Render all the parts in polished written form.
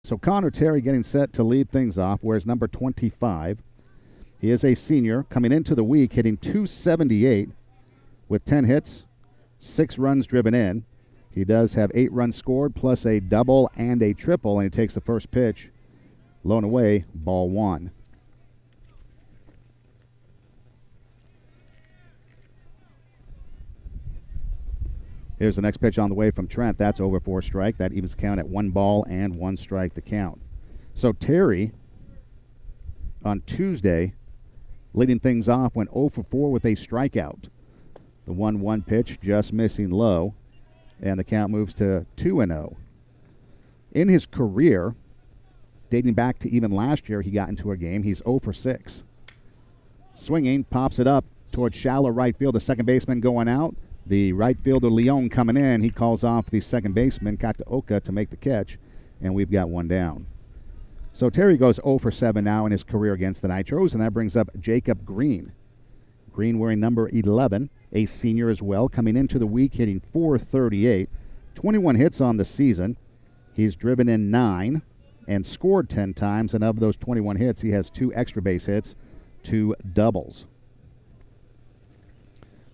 So Connor Terry getting set to lead things off, wears number 25. He is a senior coming into the week hitting .278 with 10 hits, 6 runs driven in. He does have 8 runs scored plus a double and a triple, and he takes the first pitch. Low and away, ball 1. Here's the next pitch on the way from Trent. That's over for a strike. That evens the count at 1 ball and 1 strike to count. So Terry, on Tuesday, leading things off, went 0 for 4 with a strikeout. The 1-1 pitch just missing low, and the count moves to 2-0. In his career, dating back to even last year he got into a game, he's 0 for 6. Swinging, pops it up towards shallow right field. The second baseman going out. The right fielder, Leon, coming in. He calls off the second baseman, Kataoka, to make the catch, and we've got 1 down. So Terry goes 0 for 7 now in his career against the Nitros, and that brings up Jacob Green. Green wearing number 11, a senior as well, coming into the week hitting .438, 21 hits on the season. He's driven in 9 and scored 10 times, and of those 21 hits, he has 2 extra base hits, 2 doubles.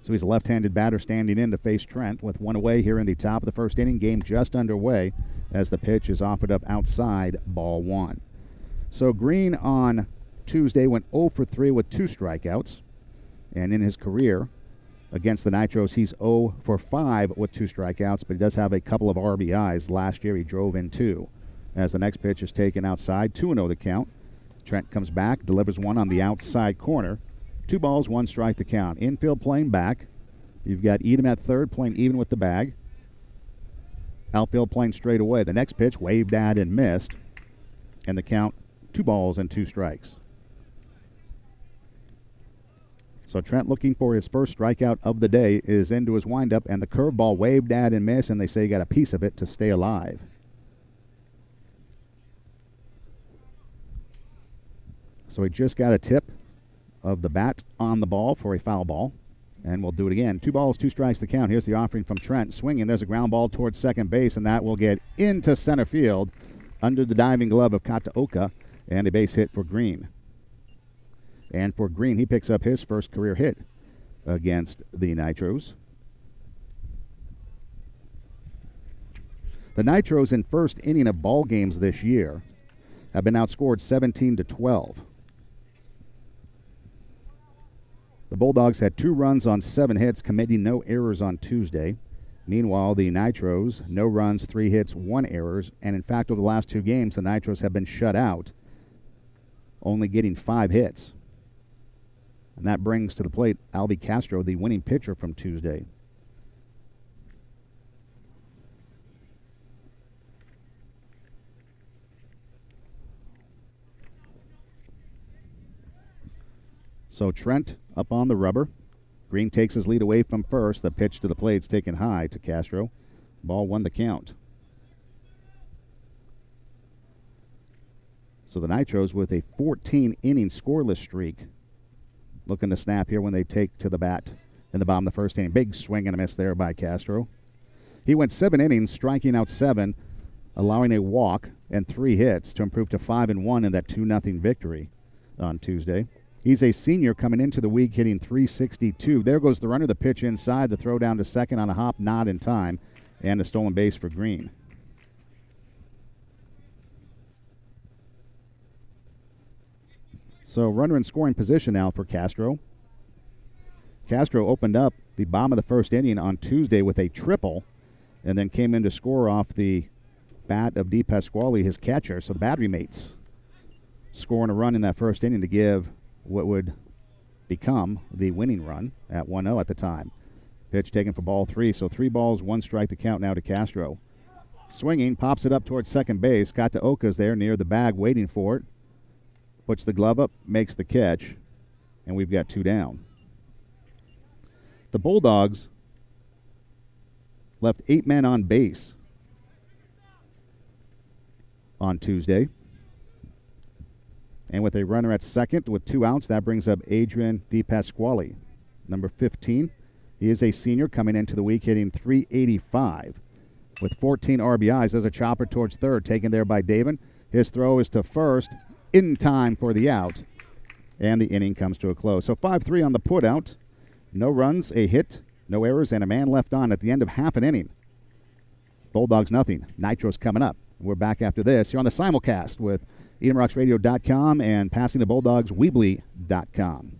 So he's a left-handed batter standing in to face Trent with 1 away here in the top of the first inning. Game just underway as the pitch is offered up outside, ball 1. So Green on Tuesday went 0 for 3 with 2 strikeouts. And in his career against the Nitros, he's 0 for 5 with 2 strikeouts, but he does have a couple of RBIs. Last year he drove in 2. As the next pitch is taken outside, 2-0 the count. Trent comes back, delivers one on the outside corner. 2 balls, 1 strike to count. Infield playing back. You've got Edom at third playing even with the bag. Outfield playing straight away. The next pitch waved at and missed. And the count, 2 balls and 2 strikes. So Trent, looking for his first strikeout of the day, is into his windup, and the curveball waved at and missed, and they say he got a piece of it to stay alive. So he just got a tip of the bat on the ball for a foul ball, and we'll do it again. 2 balls, 2 strikes to count. Here's the offering from Trent. Swinging, there's a ground ball towards second base, and that will get into center field under the diving glove of Kataoka, and a base hit for Green. And for Green, he picks up his first career hit against the Nitros. The Nitros in first inning of ball games this year have been outscored 17-12. The Bulldogs had 2 runs on 7 hits, committing no errors on Tuesday. Meanwhile, the Nitros, no runs, 3 hits, 1 errors. And in fact, over the last 2 games, the Nitros have been shut out, only getting 5 hits. And that brings to the plate Alvy Castro, the winning pitcher from Tuesday. So Trent up on the rubber. Green takes his lead away from first. The pitch to the plate's taken high to Castro. Ball 1 the count. So the Nitros with a 14-inning scoreless streak. Looking to snap here when they take to the bat in the bottom of the first inning. Big swing and a miss there by Castro. He went 7 innings, striking out 7, allowing a walk and 3 hits to improve to 5-1 in that 2-0 victory on Tuesday. He's a senior coming into the week hitting .362. There goes the runner. The pitch inside. The throw down to second on a hop, not in time. And a stolen base for Green. So runner in scoring position now for Castro. Castro opened up the bottom of the first inning on Tuesday with a triple and then came in to score off the bat of Di Pasquale, his catcher. So the battery mates scoring a run in that first inning to give what would become the winning run at 1-0 at the time. Pitch taken for ball 3, so 3 balls, 1 strike to count now to Castro. Swinging, pops it up towards second base. Kataoka's there near the bag waiting for it. Puts the glove up, makes the catch, and we've got 2 down. The Bulldogs left 8 men on base on Tuesday. And with a runner at second with 2 outs, that brings up Adrian Di Pasquale, number 15. He is a senior coming into the week hitting .385 with 14 RBIs. There's a chopper towards third, taken there by Davin. His throw is to first in time for the out, and the inning comes to a close. So 5-3 on the putout. No runs, a hit, no errors, and a man left on at the end of half an inning. Bulldogs nothing. Nitros coming up. We're back after this. You're on the simulcast with EdenRocksRadio.com and Passing the Bulldogs Weebly.com.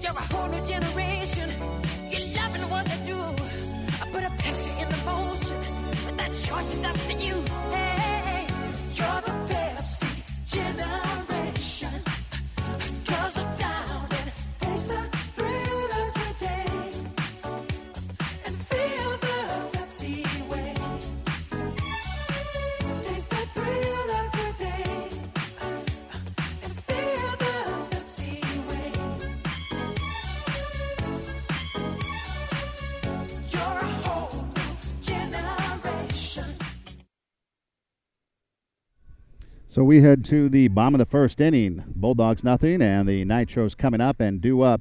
You're a whole new generation. You're loving what they do. I put a Pepsi in the motion. And that choice is up to you. Hey, you're the Pepsi generation. Girls are down and taste the thrill of the day. And feel the Pepsi way. Taste the thrill of the day. And feel the Pepsi way. So we head to the bottom of the first inning. Bulldogs nothing, and the Nitros coming up and due up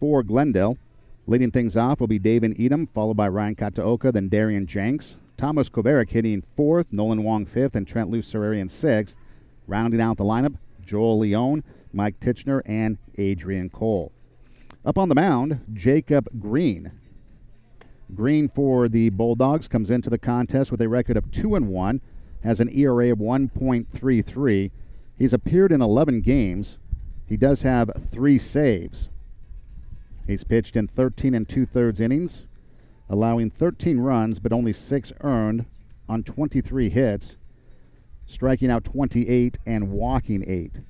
for Glendale. Leading things off will be David Edom, followed by Ryan Kataoka, then Darian Jenks. Thomas Kovarik hitting fourth, Nolan Wong fifth, and Trent Lucerian sixth. Rounding out the lineup, Joel Leone, Mike Titchener, and Adrian Cole. Up on the mound, Jacob Green. Green for the Bulldogs comes into the contest with a record of 2-1. Has an ERA of 1.33. He's appeared in 11 games. He does have 3 saves. He's pitched in 13 2/3 innings, allowing 13 runs but only 6 earned on 23 hits, striking out 28 and walking 8.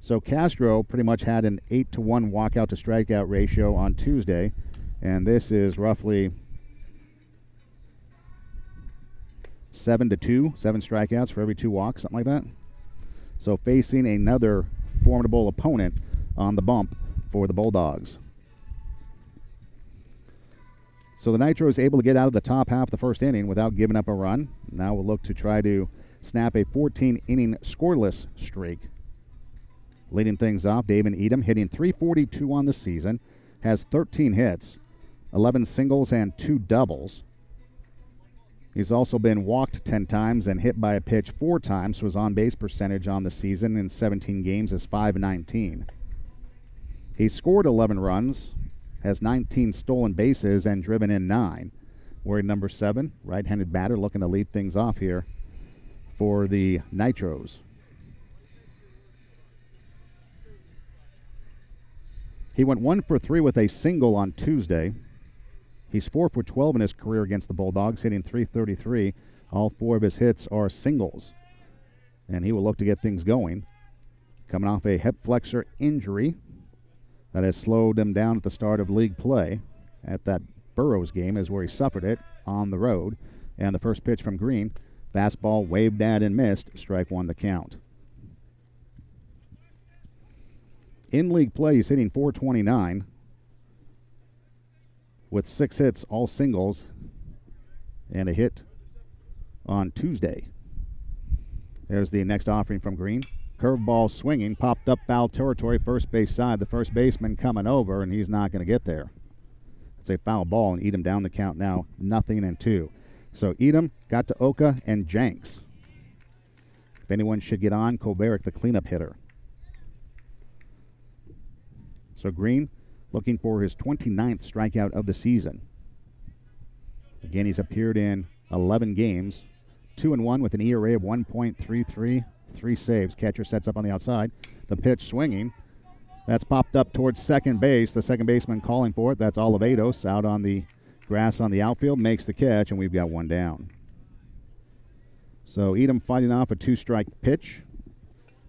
So Castro pretty much had an 8-to-1 walkout to strikeout ratio on Tuesday, and this is roughly 7-2, 7 strikeouts for every 2 walks, something like that. So facing another formidable opponent on the bump for the Bulldogs. So the Nitro is able to get out of the top half of the first inning without giving up a run. Now we'll look to try to snap a 14-inning scoreless streak. Leading things off, David Edom hitting .342 on the season, has 13 hits, 11 singles and 2 doubles. He's also been walked 10 times and hit by a pitch 4 times, so his on-base percentage on the season in 17 games is .519. He scored 11 runs, has 19 stolen bases, and driven in 9. We're at number 7, right-handed batter looking to lead things off here for the Nitros. He went 1 for 3 with a single on Tuesday. He's 4 for 12 in his career against the Bulldogs, hitting .333. All 4 of his hits are singles, and he will look to get things going. Coming off a hip flexor injury that has slowed him down at the start of league play. At that Burroughs game is where he suffered it on the road. And the first pitch from Green, fastball waved at and missed, strike 1 the count. In league play, he's hitting .429. With 6 hits, all singles, and a hit on Tuesday. There's the next offering from Green. Curveball swinging, popped up foul territory, first base side. The first baseman coming over, and he's not going to get there. It's a foul ball, and Edom down the count now, 0-2. So Edom got to Oka and Jenks. If anyone should get on, Kovarik, the cleanup hitter. So Green looking for his 29th strikeout of the season. Again, he's appeared in 11 games, 2-1 with an ERA of 1.33, 3 saves. Catcher sets up on the outside. The pitch swinging. That's popped up towards second base. The second baseman calling for it. That's Olivatos out on the grass on the outfield, makes the catch, and we've got 1 down. So Edom fighting off a 2-strike pitch,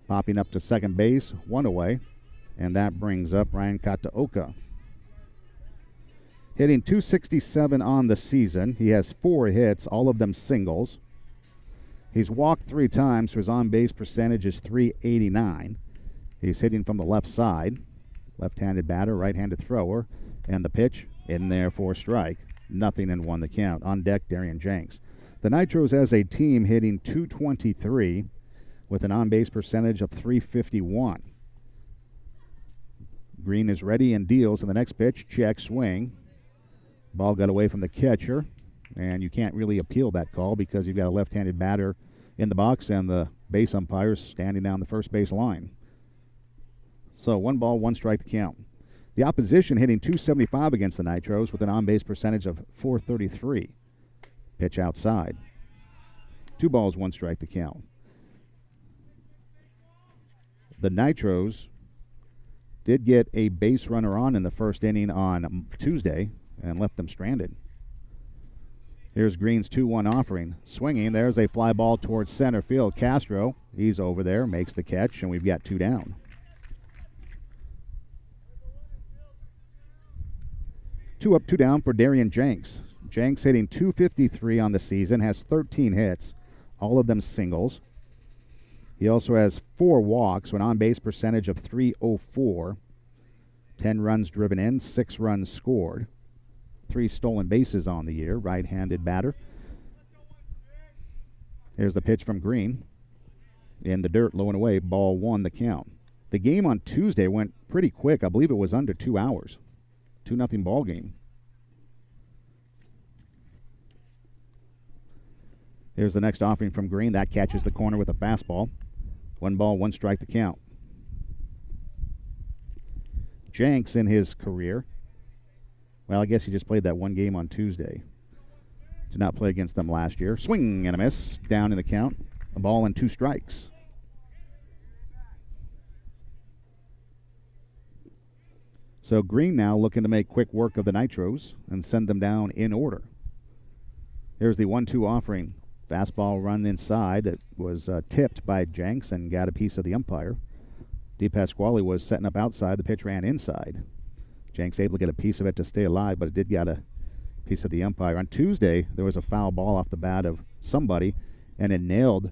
popping up to second base, 1 away. And that brings up Ryan Kataoka. Hitting .267 on the season. He has 4 hits, all of them singles. He's walked 3 times, so his on-base percentage is .389. He's hitting from the left side. Left-handed batter, right-handed thrower. And the pitch in there for a strike. 0-1 the count. On deck, Darian Jenks. The Nitros as a team hitting .223 with an on-base percentage of .351. Green is ready and deals in the next pitch. Check swing. Ball got away from the catcher, and you can't really appeal that call because you've got a left-handed batter in the box and the base umpire standing down the first base line. So 1 ball, 1 strike to count. The opposition hitting .275 against the Nitros with an on-base percentage of .433. Pitch outside. 2 balls, 1 strike to count. The Nitros did get a base runner on in the first inning on Tuesday and left them stranded. Here's Green's 2-1 offering. Swinging, there's a fly ball towards center field. Castro, he's over there, makes the catch, and we've got 2 down. 2 up, 2 down for Darian Jenks. Jenks hitting .253 on the season, has 13 hits, all of them singles. He also has 4 walks, an on-base percentage of .304. 10 runs driven in, 6 runs scored. 3 stolen bases on the year, right-handed batter. Here's the pitch from Green. In the dirt, low and away, ball 1 the count. The game on Tuesday went pretty quick. I believe it was under 2 hours. 2-0 ball game. Here's the next offering from Green. That catches the corner with a fastball. 1 ball, 1 strike to count. Jenks in his career, well, I guess he just played that 1 game on Tuesday. Did not play against them last year. Swing and a miss. Down in the count. A ball and 2 strikes. So Green now looking to make quick work of the Nitros and send them down in order. Here's the 1-2 offering. Fastball run inside. It was tipped by Jenks and got a piece of the umpire. DePasquale was setting up outside. The pitch ran inside. Jenks able to get a piece of it to stay alive, but it did get a piece of the umpire. On Tuesday, there was a foul ball off the bat of somebody, and it nailed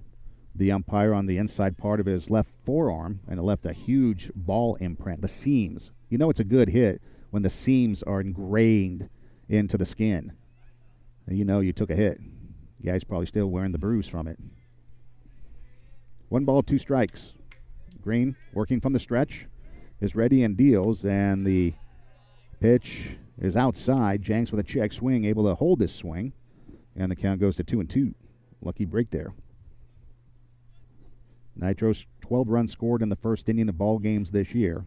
the umpire on the inside part of his left forearm, and it left a huge ball imprint. The seams. You know it's a good hit when the seams are ingrained into the skin. And you know you took a hit. The guy's probably still wearing the bruise from it. 1 ball, 2 strikes. Green, working from the stretch, is ready and deals, and the pitch is outside. Jenks with a check swing, able to hold this swing, and the count goes to 2-2. Lucky break there. Nitros, 12 runs scored in the first inning of ball games this year.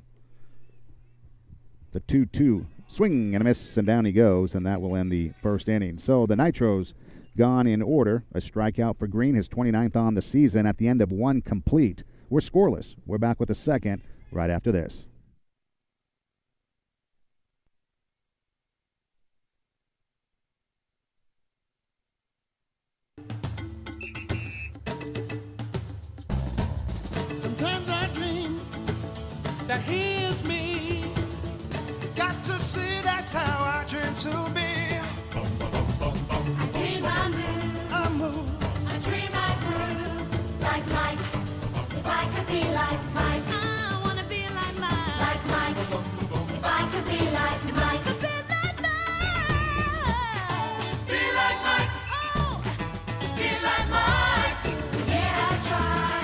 The 2-2 swing and a miss, and down he goes, and that will end the first inning. So the Nitros gone in order. A strikeout for Green, his 29th on the season at the end of 1 complete. We're scoreless. We're back with the second right after this. Sometimes I dream that here's me. Got to see that's how I dream to be. I dream I move. I move. I dream I groove. Like Mike. If I could be like Mike. I want to be like Mike. Like Mike. If I could be like Mike. Be like Mike. Be like Mike. Oh. Be like Mike. Yeah, I try.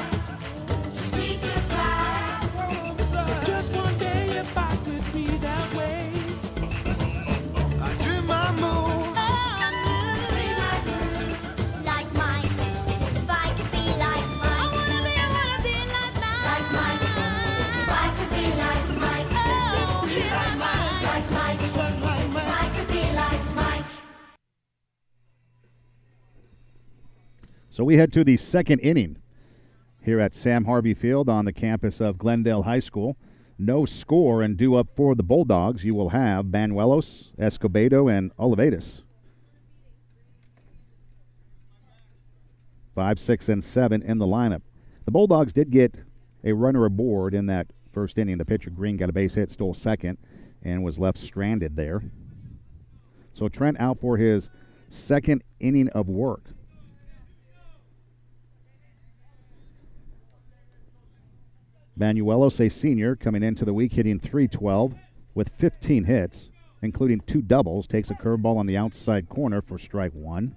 Just need to fly. Just one day if I could be that way. I dream I move. Dream I groove. Like Mike. If I could be like Mike. I wanna be like Mike. Like Mike. If I could be like Mike. Oh, be like Mike. Like Mike. If I could be like Mike. So we head to the second inning here at Sam Harvey Field on the campus of Glendale High School. No score, and due up for the Bulldogs, you will have Banuelos, Escobedo, and Olivares. 5, 6, and 7 in the lineup. The Bulldogs did get a runner aboard in that first inning. The pitcher, Green, got a base hit, stole second, and was left stranded there. So Trent out for his second inning of work. Banuelos, a senior, coming into the week hitting .312 with 15 hits, including 2 doubles, takes a curveball on the outside corner for strike 1.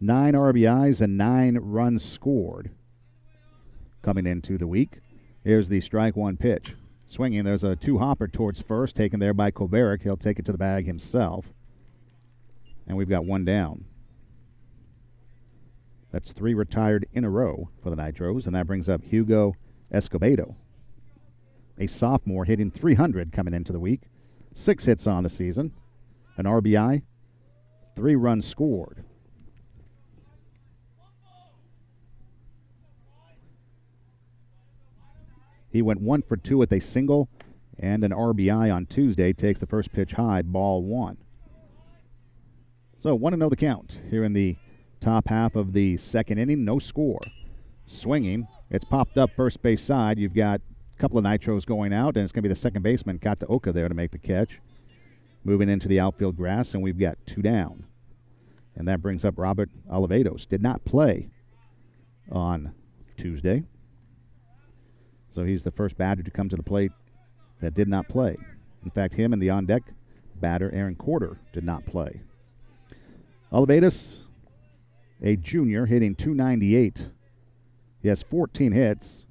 9 RBIs and 9 runs scored coming into the week. Here's the strike 1 pitch. Swinging, there's a two-hopper towards first, taken there by Kovarik. He'll take it to the bag himself. And we've got one down. That's 3 retired in a row for the Nitros, and that brings up Hugo Escobedo, a sophomore hitting .300 coming into the week. 6 hits on the season, an RBI, 3 runs scored. He went 1 for 2 with a single and an RBI on Tuesday. Takes the first pitch high, ball 1. So 1-0 the count here in the top half of the second inning. No score. Swinging. It's popped up first base side. You've got a couple of Nitros going out, and it's going to be the second baseman, Kataoka, there to make the catch. Moving into the outfield grass, and we've got 2 down. And that brings up Robert Olivados. Did not play on Tuesday. So he's the first batter to come to the plate that did not play. In fact, him and the on-deck batter, Aaron Corder, did not play. Olivados, a junior, hitting .298. He has 14 hits,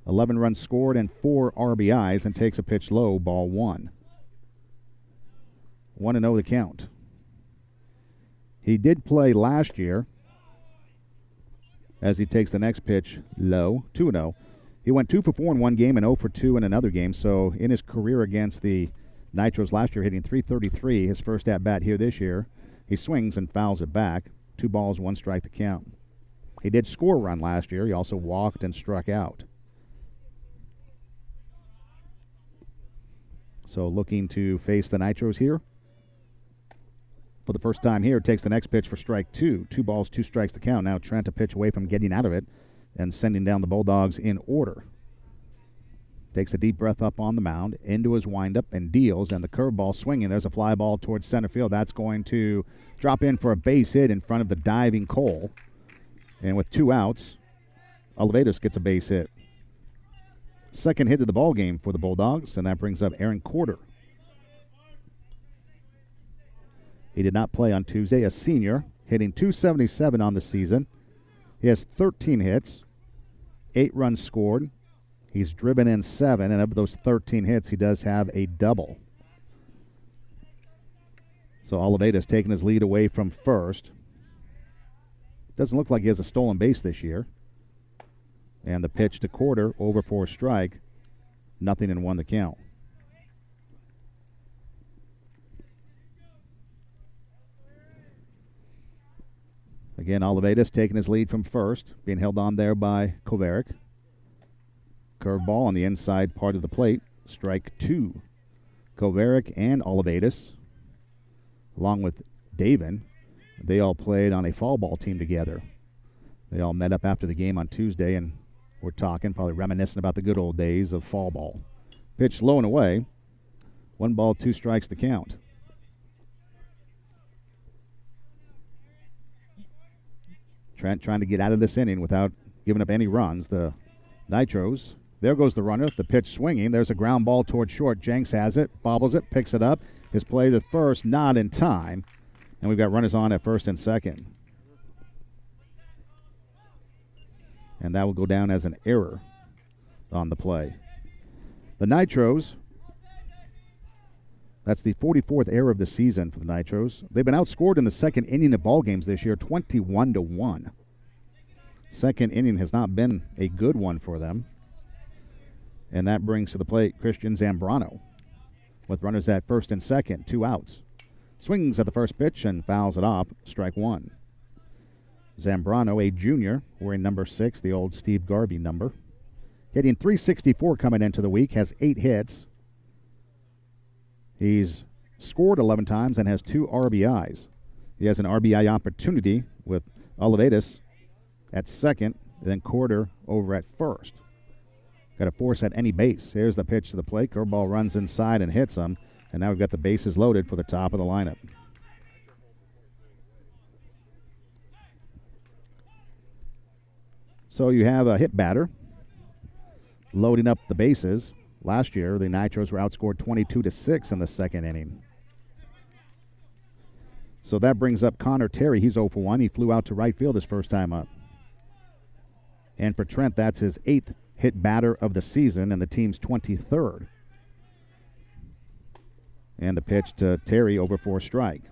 11 runs scored, and 4 RBIs, and takes a pitch low, ball 1. 1-0 the count. He did play last year as he takes the next pitch low, 2-0. He went 2 for 4 in one game and 0 for 2 in another game. So in his career against the Nitros last year, hitting .333, his first at-bat here this year, he swings and fouls it back. 2 balls, 1 strike to count. He did score a run last year. He also walked and struck out. So looking to face the Nitros here. For the first time here, takes the next pitch for strike 2. 2 balls, 2 strikes to count. Now Trent a pitch away from getting out of it and sending down the Bulldogs in order. Takes a deep breath up on the mound, into his windup, and deals, and the curveball swinging. There's a fly ball towards center field. That's going to drop in for a base hit in front of the diving Cole. And with 2 outs, Olivados gets a base hit. Second hit of the ball game for the Bulldogs, and that brings up Aaron Corder. He did not play on Tuesday, a senior, hitting .277 on the season. He has 13 hits, 8 runs scored. He's driven in 7, and of those 13 hits, he does have a double. So Olivados taking his lead away from first. Doesn't look like he has a stolen base this year. And the pitch to Corder, over for a strike. 0-1 the count. Again, Olivados taking his lead from first, being held on there by Kovarik. Curveball on the inside part of the plate, strike 2. Kovarik and Olivados, along with Davin, they all played on a fall ball team together. They all met up after the game on Tuesday and were talking, probably reminiscing about the good old days of fall ball. Pitch low and away. 1 ball, 2 strikes to count. Trent trying to get out of this inning without giving up any runs. The Nitros, there goes the runner. The pitch swinging. There's a ground ball towards short. Jenks has it, bobbles it, picks it up. His play to first, not in time. And we've got runners on at first and second. And that will go down as an error on the play. The Nitros, that's the 44th error of the season for the Nitros. They've been outscored in the second inning of ball games this year, 21-1. Second inning has not been a good one for them. And that brings to the plate Christian Zambrano with runners at first and second, 2 outs. Swings at the first pitch and fouls it off, strike 1. Zambrano, a junior, wearing number 6, the old Steve Garvey number. Hitting .364 coming into the week, has 8 hits. He's scored 11 times and has 2 RBIs. He has an RBI opportunity with Olivados at second, then Corder over at first. Got to force at any base. Here's the pitch to the plate. Curveball runs inside and hits him. And now we've got the bases loaded for the top of the lineup. So you have a hit batter loading up the bases. Last year, the Nitros were outscored 22-6 in the second inning. So that brings up Connor Terry. He's 0 for 1. He flew out to right field his first time up. And for Trent, that's his 8th hit batter of the season and the team's 23rd. And the pitch to Terry over for a strike.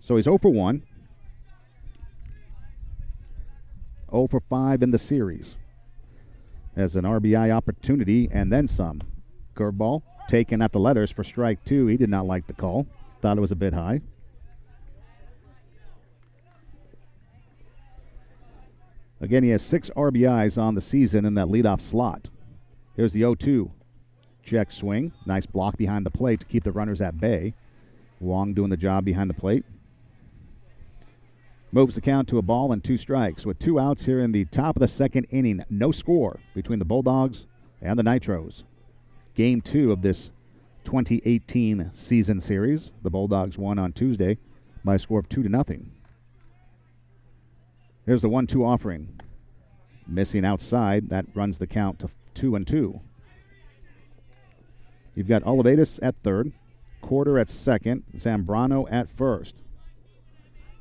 So he's 0 for 1. 0 for 5 in the series. Has an RBI opportunity and then some. Curveball taken at the letters for strike 2. He did not like the call. Thought it was a bit high. Again, he has 6 RBIs on the season in that leadoff slot. Here's the 0-2. Check swing. Nice block behind the plate to keep the runners at bay. Wong doing the job behind the plate. Moves the count to a ball and 2 strikes. With 2 outs here in the top of the second inning. No score between the Bulldogs and the Nitros. Game 2 of this 2018 season series. The Bulldogs won on Tuesday by a score of 2-0. Here's the 1-2 offering. Missing outside. That runs the count to 2-2. You've got Olivares at third. Corder at second. Zambrano at first.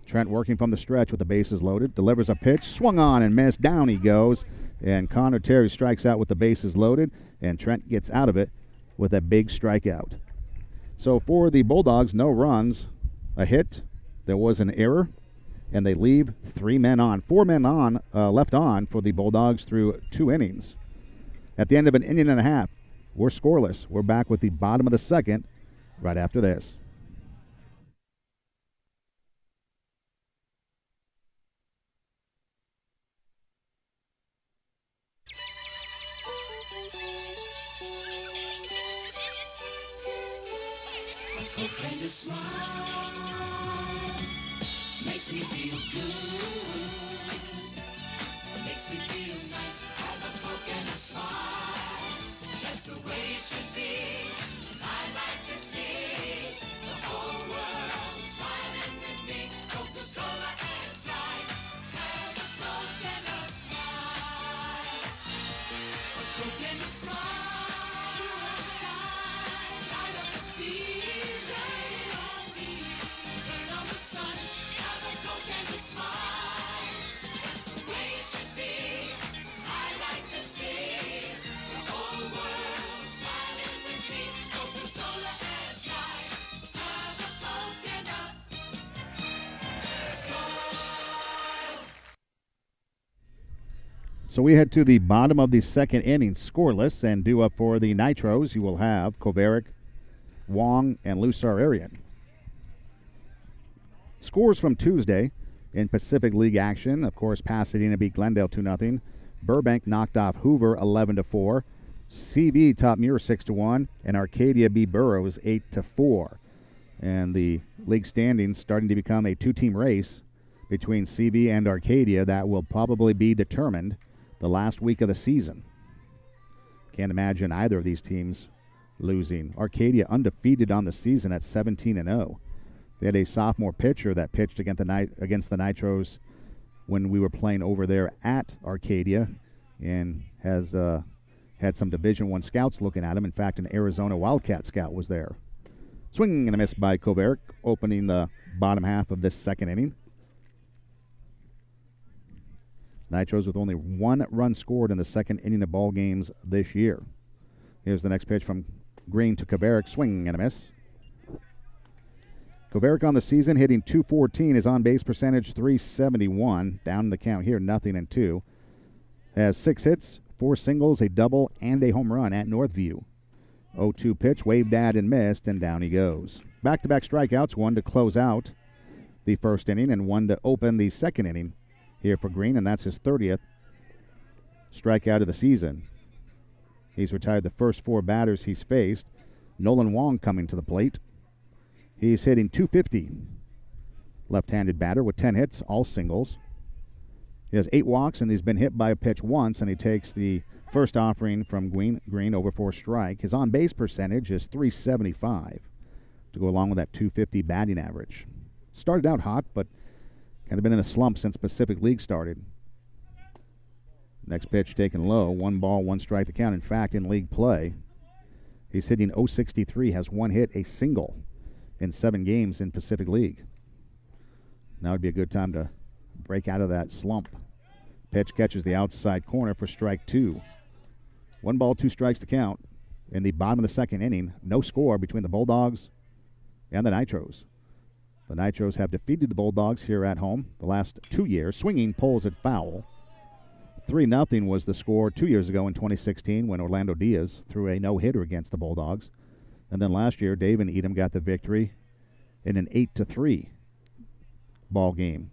Trent working from the stretch with the bases loaded. Delivers a pitch. Swung on and missed. Down he goes. And Connor Terry strikes out with the bases loaded. And Trent gets out of it with a big strikeout. So for the Bulldogs, no runs, a hit. There was an error. And they leave 3 men on. 4 men on left on for the Bulldogs through 2 innings. At the end of an inning and a half, we're scoreless. We're back with the bottom of the second right after this. Cocaine to smile makes me feel good. Makes me feel nice. Have a Coke and a smile. That's the way it should be. I like to see the whole world smiling with me. Coca-Cola and Sprite. Have a Coke and a smile. A Coke and a smile. To a guy. Light up the beat. Shine on me. Turn on the sun. Have a Coke and a smile. That's the way it should be. I like to see the whole world smiling with me. Coca-Cola and Sprite. Have a Coke and a smile. So we head to the bottom of the second inning, scoreless, and due up for the Nitros. You will have Kovarik, Wong, and Lusar Arian. Scores from Tuesday in Pacific League action. Of course, Pasadena beat Glendale 2-0. Burbank knocked off Hoover 11-4. CV topped Muir 6-1, and Arcadia beat Burroughs 8-4. And the league standings starting to become a 2-team race between CV and Arcadia that will probably be determined the last week of the season. Can't imagine either of these teams losing. Arcadia undefeated on the season at 17-0. They had a sophomore pitcher that pitched against the Nitros when we were playing over there at Arcadia, and has had some Division I scouts looking at him. In fact, an Arizona Wildcat scout was there. Swing and a miss by Kovarik, opening the bottom half of this second inning. Nitros with only 1 run scored in the second inning of ball games this year. Here's the next pitch from Green to Kovarik. Swing and a miss. Kovarik on the season hitting .214. His on-base percentage .371. Down in the count here, 0-2. Has 6 hits, 4 singles, a double, and a home run at Northview. 0-2 pitch, waved at and missed, and down he goes. Back-to-back strikeouts, 1 to close out the first inning and 1 to open the second inning here for Green, and that's his 30th strikeout of the season. He's retired the first 4 batters he's faced. Nolan Wong coming to the plate. He's hitting .250. Left-handed batter with 10 hits, all singles. He has 8 walks, and he's been hit by a pitch once, and he takes the first offering from Green over for a strike. His on-base percentage is .375 to go along with that .250 batting average. Started out hot, but kind of been in a slump since Pacific League started. Next pitch taken low. 1 ball, 1 strike the count. In fact, in league play, he's hitting .063, has 1 hit, a single in 7 games in Pacific League. Now would be a good time to break out of that slump. Pitch catches the outside corner for strike 2. 1 ball, 2 strikes to count. In the bottom of the second inning, no score between the Bulldogs and the Nitros. The Nitros have defeated the Bulldogs here at home the last 2 years. Swinging pulls it foul. 3-0 was the score 2 years ago in 2016 when Orlando Diaz threw a no-hitter against the Bulldogs. And then last year, Dave and Edom got the victory in an 8-3 ball game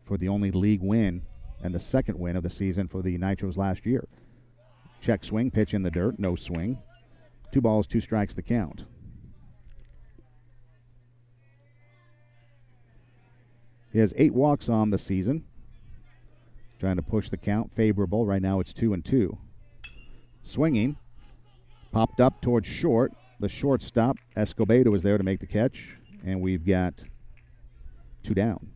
for the only league win and the second win of the season for the Nitros last year. Check swing, pitch in the dirt, no swing. 2 balls, 2 strikes to count. He has 8 walks on the season. Trying to push the count favorable. Right now it's 2-2. Swinging. Popped up towards short. The shortstop, Escobedo, is there to make the catch. And we've got 2 down.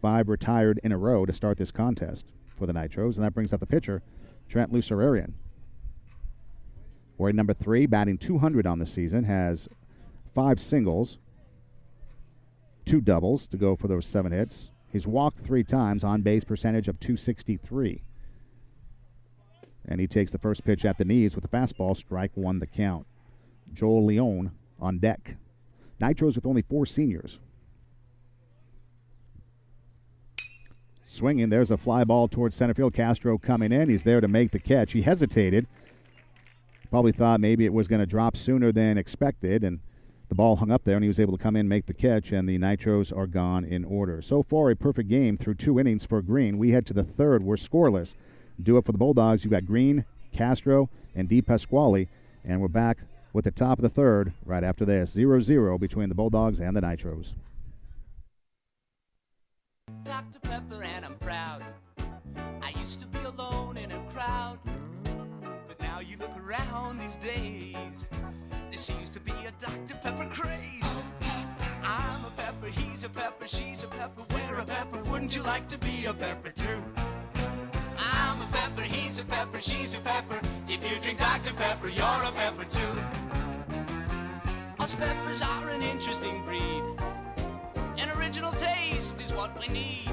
5 retired in a row to start this contest for the Nitros. And that brings up the pitcher, Trent Lucerian. Warrior number 3, batting .200 on the season, has 5 singles, 2 doubles to go for those 7 hits. He's walked 3 times, on base percentage of .263. And he takes the first pitch at the knees with a fastball, strike 1 the count. Joel Leone on deck. Nitros with only 4 seniors. Swinging, there's a fly ball towards center field. Castro coming in. He's there to make the catch. He hesitated. Probably thought maybe it was going to drop sooner than expected, and the ball hung up there, and he was able to come in, make the catch, and the Nitros are gone in order. So far, a perfect game through 2 innings for Green. We head to the third. We're scoreless. Do it for the Bulldogs. You've got Green, Castro, and Di Pasquale, and we're back with the top of the third right after this. 0-0 between the Bulldogs and the Nitros. Dr. Pepper and I'm proud. I used to be alone in a crowd, but now you look around these days, there seems to be a Dr. Pepper craze. I'm a pepper, he's a pepper, she's a pepper, we're a pepper, wouldn't you like to be a pepper too? I'm a pepper, he's a pepper, she's a pepper, if you drink Dr. Pepper, you're a pepper too. Us peppers are an interesting breed. An original taste is what we need.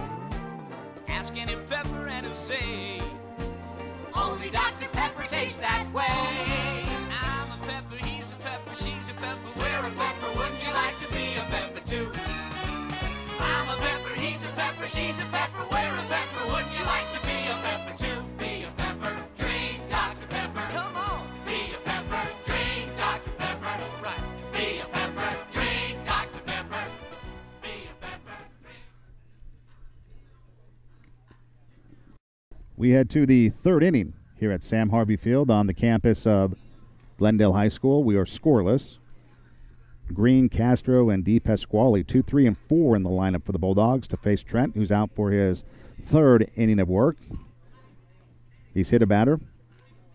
Ask any pepper and he'll say, only Dr. Pepper tastes that way. I'm a pepper, he's a pepper, she's a pepper, we're a pepper, wouldn't you like to be a pepper too? I'm a pepper, he's a pepper, she's a pepper, we're a pepper, wouldn't you like to be a pepper too? Be a pepper, drink Dr. Pepper. Come on! Be a pepper, drink Dr. Pepper. All right. Be a pepper, drink Dr. Pepper. We head to the third inning here at Sam Harvey Field on the campus of Glendale High School. We are scoreless. Green, Castro, and Di Pasquale, 2, 3, and 4 in the lineup for the Bulldogs to face Trent, who's out for his 3rd inning of work. He's hit a batter,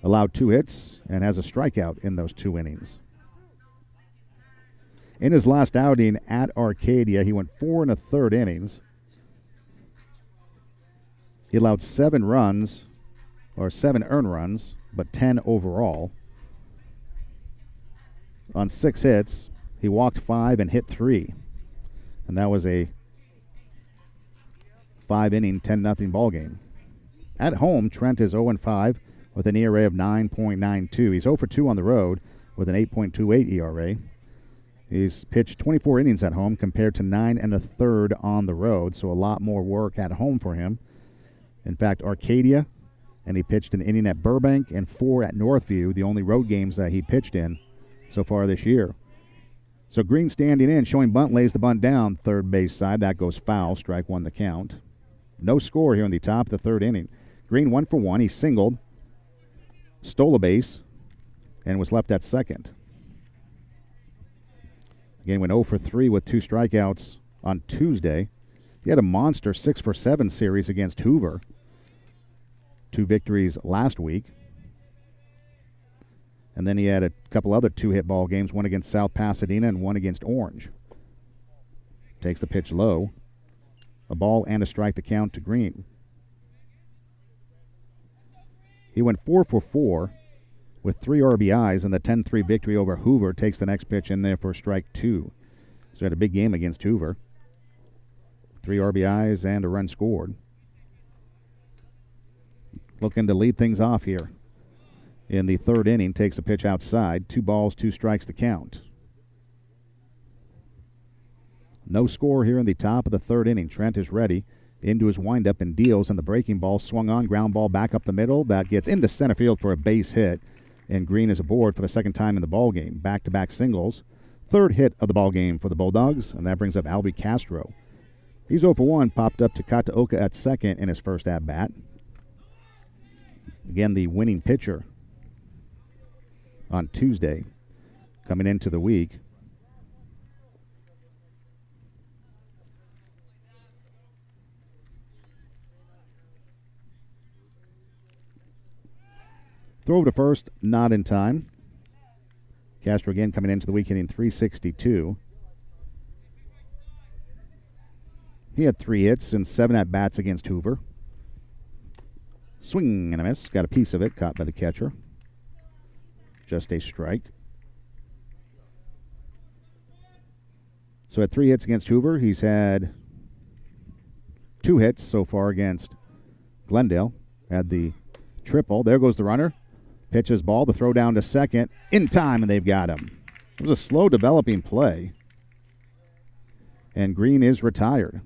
allowed 2 hits, and has a strikeout in those 2 innings. In his last outing at Arcadia, he went 4 1/3 innings. He allowed 7 runs, or 7 earned runs, but 10 overall. On 6 hits, he walked 5 and hit 3. And that was a 5-inning, 10-0 ball game. At home, Trent is 0-5 with an ERA of 9.92. He's 0 for 2 on the road with an 8.28 ERA. He's pitched 24 innings at home compared to 9 1/3 on the road, so a lot more work at home for him. In fact, Arcadia, and he pitched an inning at Burbank and 4 at Northview, the only road games that he pitched in so far this year. So Green standing in, showing bunt, lays the bunt down, third base side. That goes foul, strike 1 the count. No score here in the top of the 3rd inning. Green 1 for 1. He singled, stole a base, and was left at second. Again, went 0 for 3 with 2 strikeouts on Tuesday. He had a monster 6 for 7 series against Hoover. 2 victories last week. And then he had a couple other 2-hit ball games, one against South Pasadena and one against Orange. Takes the pitch low. A ball and a strike to count to Green. He went 4 for 4 with 3 RBIs in the 10-3 victory over Hoover. Takes the next pitch in there for strike 2. So he had a big game against Hoover. 3 RBIs and a run scored. looking to lead things off here in the third inning. Takes a pitch outside. 2 balls, 2 strikes the count. No score here in the top of the third inning. Trent is ready into his windup and deals, and the breaking ball swung on. Ground ball back up the middle. That gets into center field for a base hit, and Green is aboard for the second time in the ball game. Back-to-back singles. Third hit of the ball game for the Bulldogs, and that brings up Albie Castro. He's 0 for 1, popped up to Kataoka at second in his first at-bat. Again, the winning pitcher on Tuesday coming into the week. Throw to first, not in time. Castro again coming into the week hitting .362. He had 3 hits and 7 at-bats against Hoover. Swing and a miss. Got a piece of it, caught by the catcher. Just a strike. So at 3 hits against Hoover, he's had 2 hits so far against Glendale. Had the triple. There goes the runner. Pitches ball, the throw down to second. In time, and they've got him. It was a slow developing play. And Green is retired.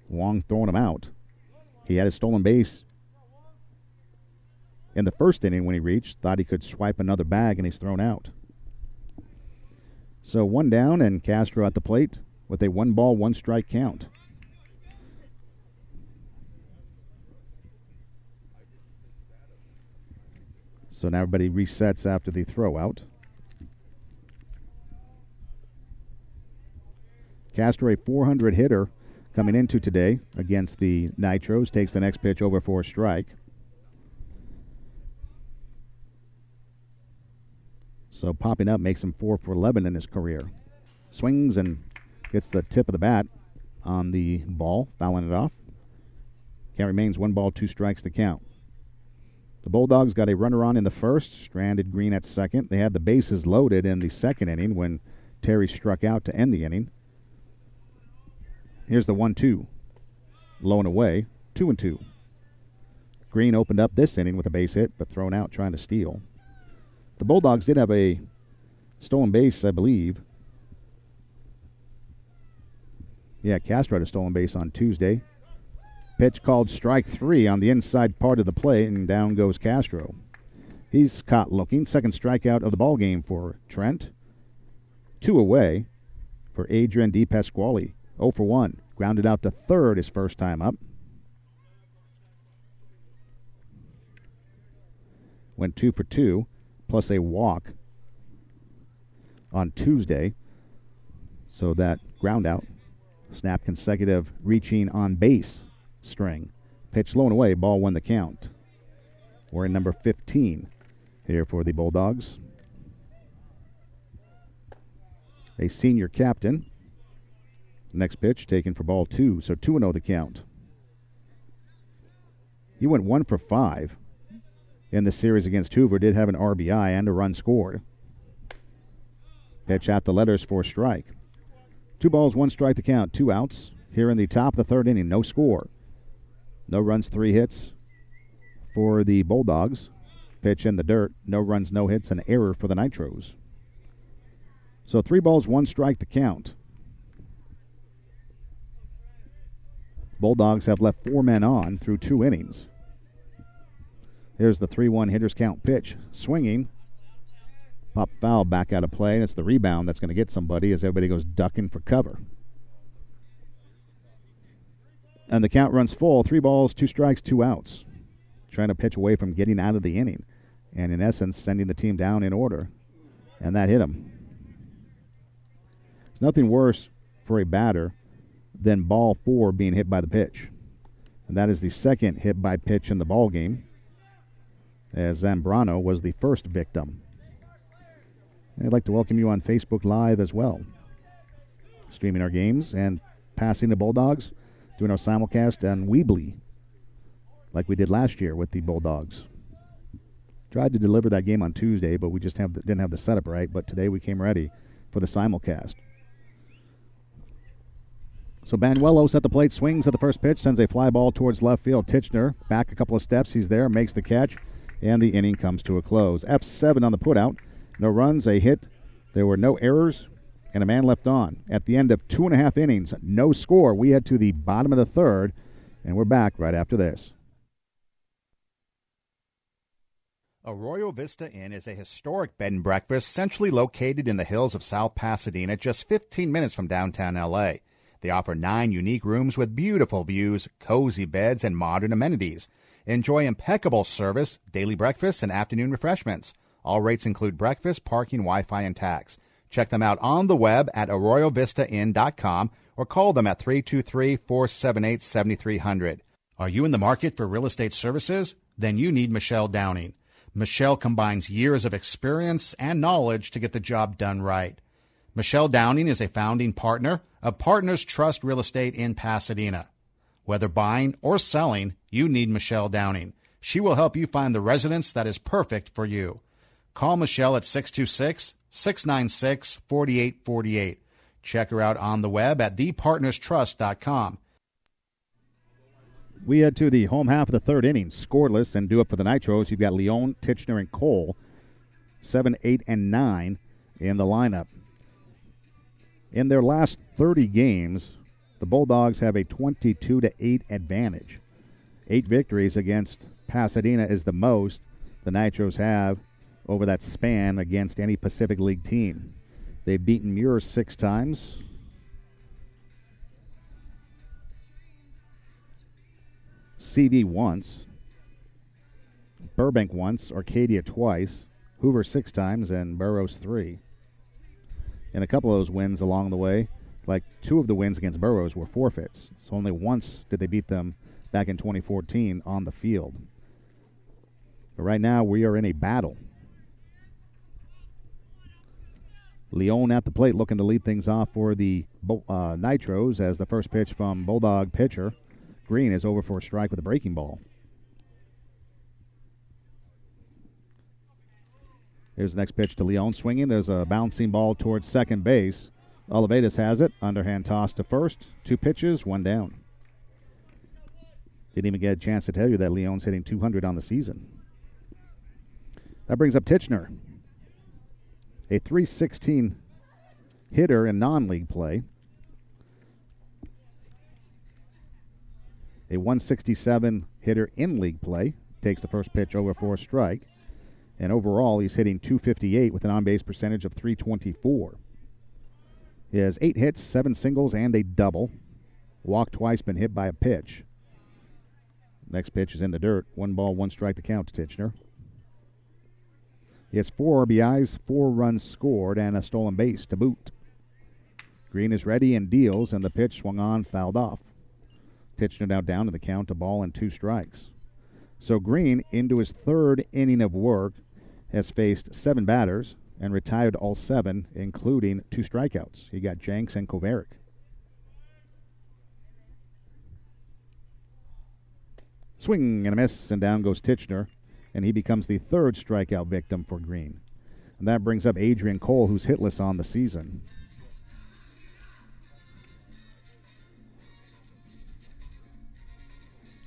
Wong throwing him out. He had a stolen base in the first inning when he reached. Thought he could swipe another bag, and he's thrown out. So 1 down, and Castro at the plate with a 1 ball, 1 strike count. So now everybody resets after the throw out. Castro, a 400 hitter coming into today against the Nitros. Takes the next pitch over for a strike. So popping up makes him 4 for 11 in his career. Swings and gets the tip of the bat on the ball, fouling it off. Count remains 1 ball, 2 strikes the count. The Bulldogs got a runner on in the first, stranded Green at second. They had the bases loaded in the second inning when Terry struck out to end the inning. Here's the 1-2. Low and away, 2-2. Green opened up this inning with a base hit, but thrown out trying to steal. The Bulldogs did have a stolen base, I believe. Yeah, Castro had a stolen base on Tuesday. Pitch called strike 3 on the inside part of the plate, and down goes Castro. He's caught looking. Second strikeout of the ball game for Trent. 2 away for Adrian DePasquale. 0 for 1. Grounded out to third his first time up. Went 2 for 2, plus a walk on Tuesday. So that ground out. Snap consecutive reaching on base string. Pitch low and away. Ball 1 the count. We're in number 15 here for the Bulldogs. A senior captain. Next pitch taken for ball 2. So 2-0 the count. He went 1 for 5 in the series against Hoover. Did have an RBI and a run scored. Pitch at the letters for a strike. 2 balls, 1 strike the count. 2 outs here in the top of the third inning. No score. No runs, 3 hits for the Bulldogs. Pitch in the dirt. No runs, no hits, an error for the Nitros. So 3 balls, 1 strike the count. Bulldogs have left 4 men on through 2 innings. Here's the 3-1 hitters count pitch. Swinging. Pop foul back out of play, and it's the rebound that's going to get somebody as everybody goes ducking for cover. And the count runs full. 3 balls, 2 strikes, 2 outs. Trying to pitch away from getting out of the inning. And in essence, sending the team down in order. And that hit him. There's nothing worse for a batter than ball 4 being hit by the pitch. And that is the second hit by pitch in the ball game, as Zambrano was the first victim. And I'd like to welcome you on Facebook Live as well. Streaming our games and passing the Bulldogs. Doing our simulcast on Weebly, like we did last year with the Bulldogs. Tried to deliver that game on Tuesday, but we just didn't have the setup right. But today we came ready for the simulcast. So Banuelos at the plate, swings at the first pitch, sends a fly ball towards left field. Titchener back a couple of steps. He's there, makes the catch, and the inning comes to a close. F7 on the putout. No runs, a hit. There were no errors, and a man left on. At the end of 2.5 innings, no score. We head to the bottom of the third, and we're back right after this. Arroyo Vista Inn is a historic bed and breakfast centrally located in the hills of South Pasadena, just 15 minutes from downtown L.A. They offer 9 unique rooms with beautiful views, cozy beds, and modern amenities. Enjoy impeccable service, daily breakfast, and afternoon refreshments. All rates include breakfast, parking, Wi-Fi, and tax. Check them out on the web at arroyovistainn.com or call them at 323-478-7300. Are you in the market for real estate services? Then you need Michelle Downing. Michelle combines years of experience and knowledge to get the job done right. Michelle Downing is a founding partner of Partners Trust Real Estate in Pasadena. Whether buying or selling, you need Michelle Downing. She will help you find the residence that is perfect for you. Call Michelle at 626-696-4848. Check her out on the web at thepartnerstrust.com. We head to the home half of the third inning, scoreless, and do it for the Nitros. You've got Leon, Titchener, and Cole, 7, 8, and 9 in the lineup. In their last 30 games, the Bulldogs have a 22-8 advantage. 8 victories against Pasadena is the most the Nitros have over that span against any Pacific League team. They've beaten Muir 6 times. CV once. Burbank once. Arcadia twice. Hoover 6 times, and Burroughs 3. And a couple of those wins along the way, like 2 of the wins against Burroughs were forfeits. So only once did they beat them back in 2014 on the field. But right now we are in a battle. Leon at the plate looking to lead things off for the Nitros as the first pitch from Bulldog pitcher Green is over for a strike with a breaking ball. Here's the next pitch to Leon swinging. There's a bouncing ball towards second base. Olivares has it. Underhand toss to first. 2 pitches, 1 down. Didn't even get a chance to tell you that Leon's hitting 200 on the season. That brings up Titchener, a .316 hitter in non-league play. A .167 hitter in league play. Takes the first pitch over for a strike. And overall, he's hitting .258 with an on-base percentage of .324. He has 8 hits, 7 singles, and a double. Walked twice, been hit by a pitch. Next pitch is in the dirt. 1 ball, 1 strike to count to Titchener. He has 4 RBIs, 4 runs scored, and a stolen base to boot. Green is ready and deals, and the pitch swung on, fouled off. Titchener now down to the count, a ball and 2 strikes. So Green, into his 3rd inning of work, has faced 7 batters and retired all 7, including 2 strikeouts. He got Jenks and Kovarik. Swing and a miss, and down goes Titchener, and he becomes the 3rd strikeout victim for Green. And that brings up Adrian Cole, who's hitless on the season.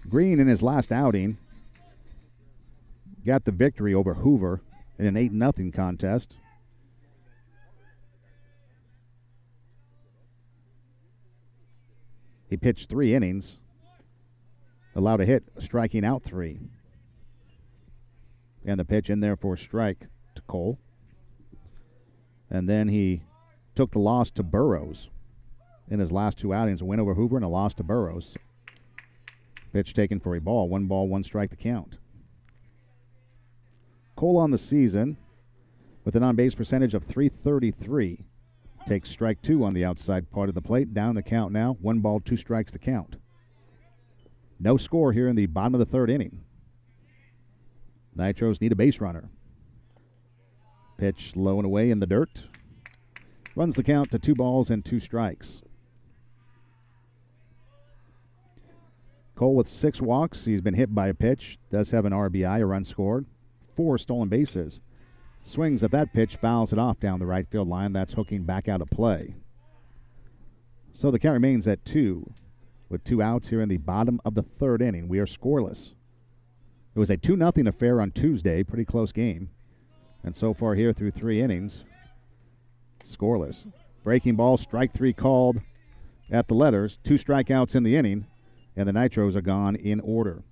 Green, in his last outing, got the victory over Hoover in an 8-0 contest. He pitched 3 innings, allowed a hit, striking out 3. And the pitch in there for a strike to Cole. And then he took the loss to Burroughs in his last 2 outings, a win over Hoover and a loss to Burroughs. Pitch taken for a ball, 1 ball, 1 strike to count. Cole on the season with an on-base percentage of .333. Takes strike 2 on the outside part of the plate. Down the count now. 1 ball, 2 strikes to count. No score here in the bottom of the 3rd inning. Nitros need a base runner. Pitch low and away in the dirt. Runs the count to 2 balls and 2 strikes. Cole with 6 walks. He's been hit by a pitch. Does have an RBI, a run scored. 4 stolen bases. Swings at that pitch, fouls it off down the right field line. That's hooking back out of play. So the count remains at 2 with 2 outs here in the bottom of the third inning. We are scoreless. It was a 2-0 affair on Tuesday, pretty close game. And so far here through 3 innings, scoreless. Breaking ball, strike 3 called at the letters. 2 strikeouts in the inning, and the Nitros are gone in order.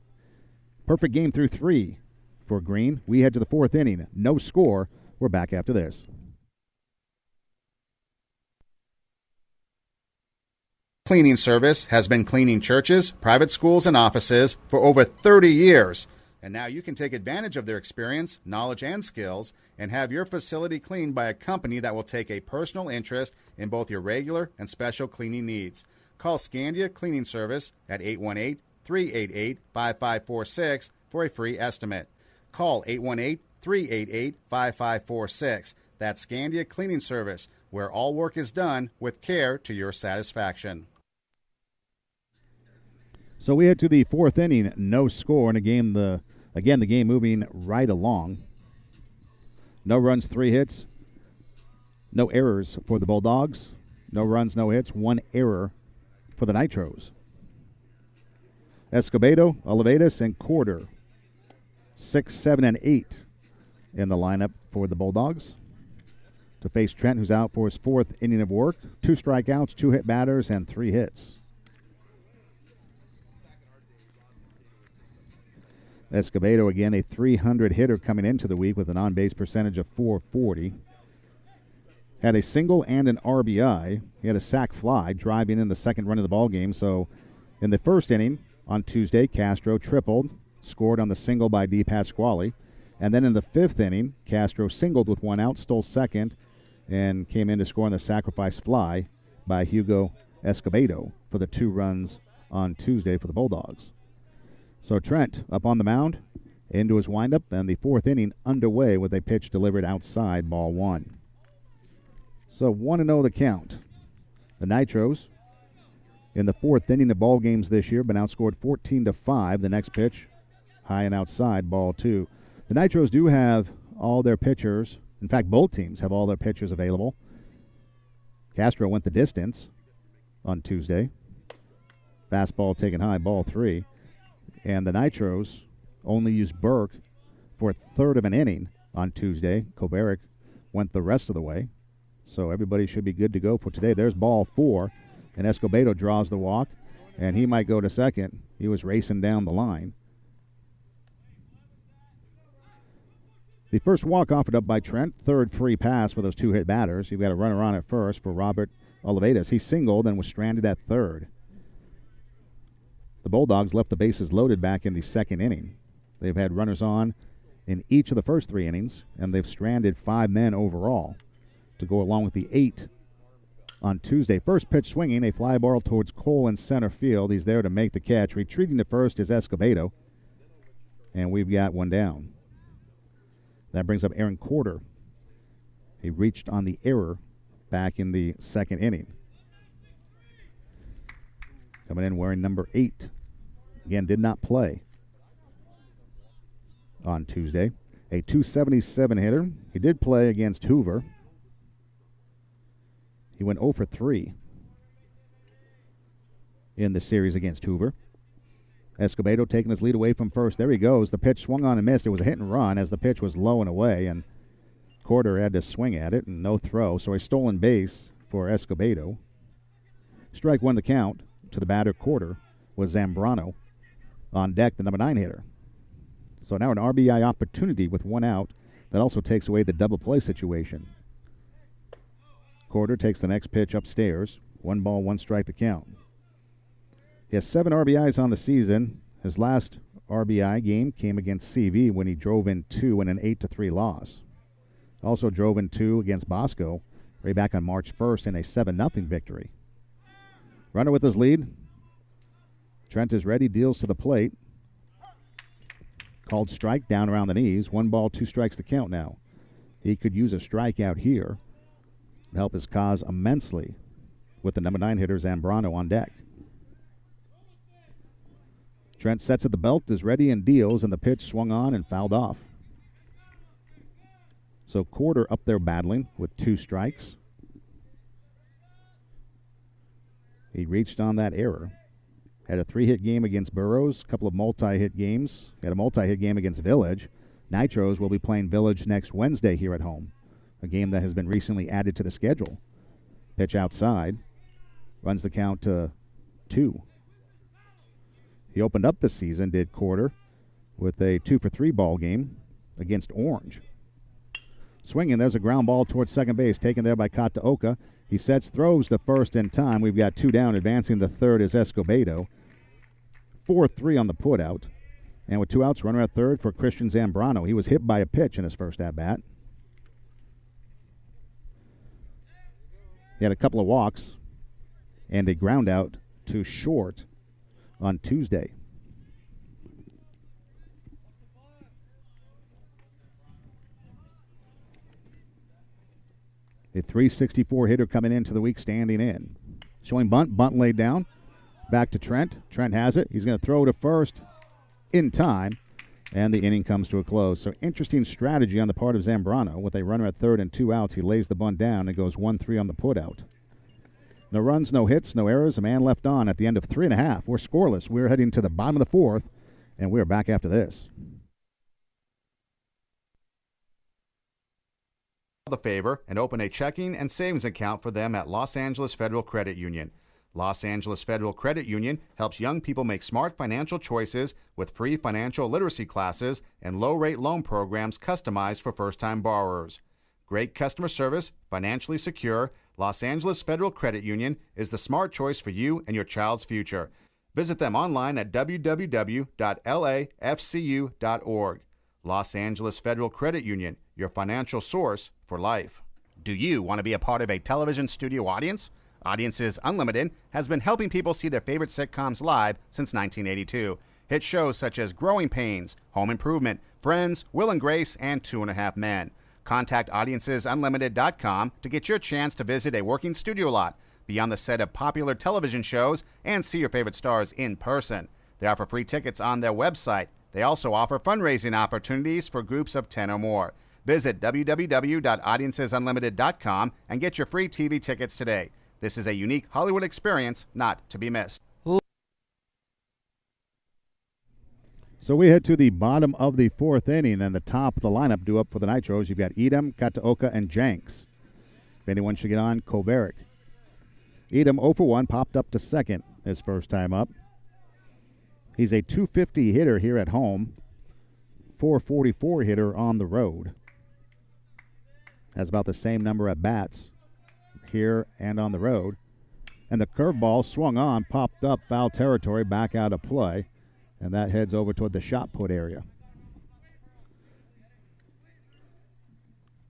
Perfect game through 3 for Green. We head to the 4th inning. No score. We're back after this. Cleaning Service has been cleaning churches, private schools, and offices for over 30 years. And now you can take advantage of their experience, knowledge, and skills and have your facility cleaned by a company that will take a personal interest in both your regular and special cleaning needs. Call Scandia Cleaning Service at 818-388-5546 for a free estimate. Call 818-388-5546. That's Scandia Cleaning Service, where all work is done with care to your satisfaction. So we head to the 4th inning, no score, and the game moving right along. No runs, 3 hits, no errors for the Bulldogs. No runs, no hits, 1 error for the Nitros. Escobedo, Olivares, and Corder, 6, 7, and 8 in the lineup for the Bulldogs. To face Trent, who's out for his 4th inning of work. 2 strikeouts, 2 hit batters, and 3 hits. Escobedo, again, a 300 hitter coming into the week with an on-base percentage of .440. Had a single and an RBI. He had a sac fly driving in the second run of the ball game. So in the first inning on Tuesday, Castro tripled, scored on the single by D. Pasquale. And then in the 5th inning, Castro singled with 1 out, stole second, and came in to score on the sacrifice fly by Hugo Escobedo for the 2 runs on Tuesday for the Bulldogs. So Trent up on the mound, into his windup, and the 4th inning underway with a pitch delivered outside, ball 1. So 1-0 the count. The Nitros in the 4th inning of ball games this year been outscored 14-5. The next pitch, high and outside, ball 2. The Nitros do have all their pitchers. In fact, both teams have all their pitchers available. Castro went the distance on Tuesday. Fastball taken high, ball 3. And the Nitros only used Burke for a third of an inning on Tuesday. Kobarek went the rest of the way. So everybody should be good to go for today. There's ball 4, and Escobedo draws the walk, and he might go to second. He was racing down the line. The first walk offered up by Trent, 3rd free pass with those 2 hit batters. You've got a runner on at first for Robert Olivares. He singled and was stranded at 3rd. The Bulldogs left the bases loaded back in the 2nd inning. They've had runners on in each of the first 3 innings, and they've stranded 5 men overall to go along with the 8 on Tuesday. First pitch swinging, a fly ball towards Cole in center field. He's there to make the catch. Retreating to first is Escobedo, and we've got 1 down. That brings up Aaron Corder. He reached on the error back in the 2nd inning. Coming in wearing number 8. Again, did not play on Tuesday. A .277 hitter. He did play against Hoover. He went 0 for 3 in the series against Hoover. Escobedo taking his lead away from first. There he goes. The pitch swung on and missed. It was a hit and run as the pitch was low and away, and Corder had to swing at it and no throw. So a stolen base for Escobedo. Strike 1 to count to the batter. Corder was Zambrano on deck, the number 9 hitter. So now an RBI opportunity with 1 out. That also takes away the double play situation. Corder takes the next pitch upstairs. 1 ball, 1 strike to count. He has 7 RBIs on the season. His last RBI game came against CV when he drove in 2 in an 8-3 loss. Also drove in 2 against Bosco way back on March 1st in a 7-0 victory. Runner with his lead. Trent is ready, deals to the plate. Called strike, down around the knees. 1 ball, 2 strikes to count now. He could use a strikeout here. Would help his cause immensely with the number 9 hitter Zambrano on deck. Trent sets at the belt, is ready and deals, and the pitch swung on and fouled off. So Corder up there battling with 2 strikes. He reached on that error. Had a 3-hit game against Burroughs, a couple of multi-hit games. Had a multi-hit game against Village. Nitros will be playing Village next Wednesday here at home, a game that has been recently added to the schedule. Pitch outside. Runs the count to 2. He opened up the season, did Quarter, with a 2-for-3 ball game against Orange. Swinging, there's a ground ball towards second base, taken there by Kataoka. He sets, throws the first in time. We've got 2 down. Advancing the third is Escobedo. 4-3 on the putout. And with 2 outs, runner at third for Christian Zambrano. He was hit by a pitch in his first at-bat. He had a couple of walks and a ground out to short on Tuesday. A .364 hitter coming into the week, standing in. Showing bunt. Bunt laid down. Back to Trent. Trent has it. He's going to throw to first in time, and the inning comes to a close. So interesting strategy on the part of Zambrano. With a runner at third and 2 outs, he lays the bunt down and goes 1-3 on the putout. No runs, no hits, no errors. A man left on at the end of 3.5. We're scoreless. We're heading to the bottom of the 4th, and we're back after this. The favor and open a checking and savings account for them at Los Angeles Federal Credit Union. Los Angeles Federal Credit Union helps young people make smart financial choices with free financial literacy classes and low-rate loan programs customized for first-time borrowers. Great customer service, financially secure, Los Angeles Federal Credit Union is the smart choice for you and your child's future. Visit them online at www.lafcu.org. Los Angeles Federal Credit Union, your financial source for life. Do you want to be a part of a television studio audience? Audiences Unlimited has been helping people see their favorite sitcoms live since 1982. Hit shows such as Growing Pains, Home Improvement, Friends, Will and Grace, and 2.5 Men. Contact AudienceSunlimited.com to get your chance to visit a working studio lot, be on the set of popular television shows, and see your favorite stars in person. They offer free tickets on their website. They also offer fundraising opportunities for groups of 10 or more. Visit www.AudienceSunlimited.com and get your free TV tickets today. This is a unique Hollywood experience not to be missed. So we head to the bottom of the 4th inning, and the top of the lineup due up for the Nitros. You've got Edom, Kataoka, and Jenks. If anyone should get on, Kovaric. Edom 0 for 1, popped up to second his first time up. He's a .250 hitter here at home, .444 hitter on the road. Has about the same number at bats here and on the road. And the curveball swung on, popped up, foul territory, back out of play. And that heads over toward the shot put area.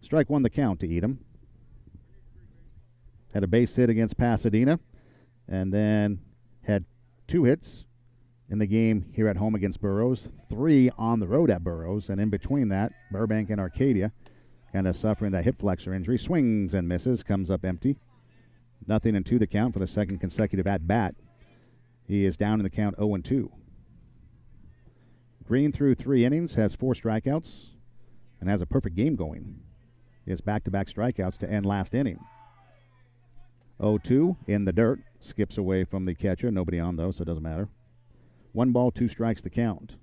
Strike 1 the count to Edom. Had a base hit against Pasadena, and then had 2 hits in the game here at home against Burroughs, 3 on the road at Burroughs, and in between that, Burbank and Arcadia kind of suffering that hip flexor injury. Swings and misses, comes up empty. 0-2 the count for the second consecutive at-bat. He is down in the count 0-2. Green through 3 innings, has 4 strikeouts, and has a perfect game going. He has back-to-back strikeouts to end last inning. 0-2 in the dirt, skips away from the catcher. Nobody on, though, so it doesn't matter. 1 ball, 2 strikes the count.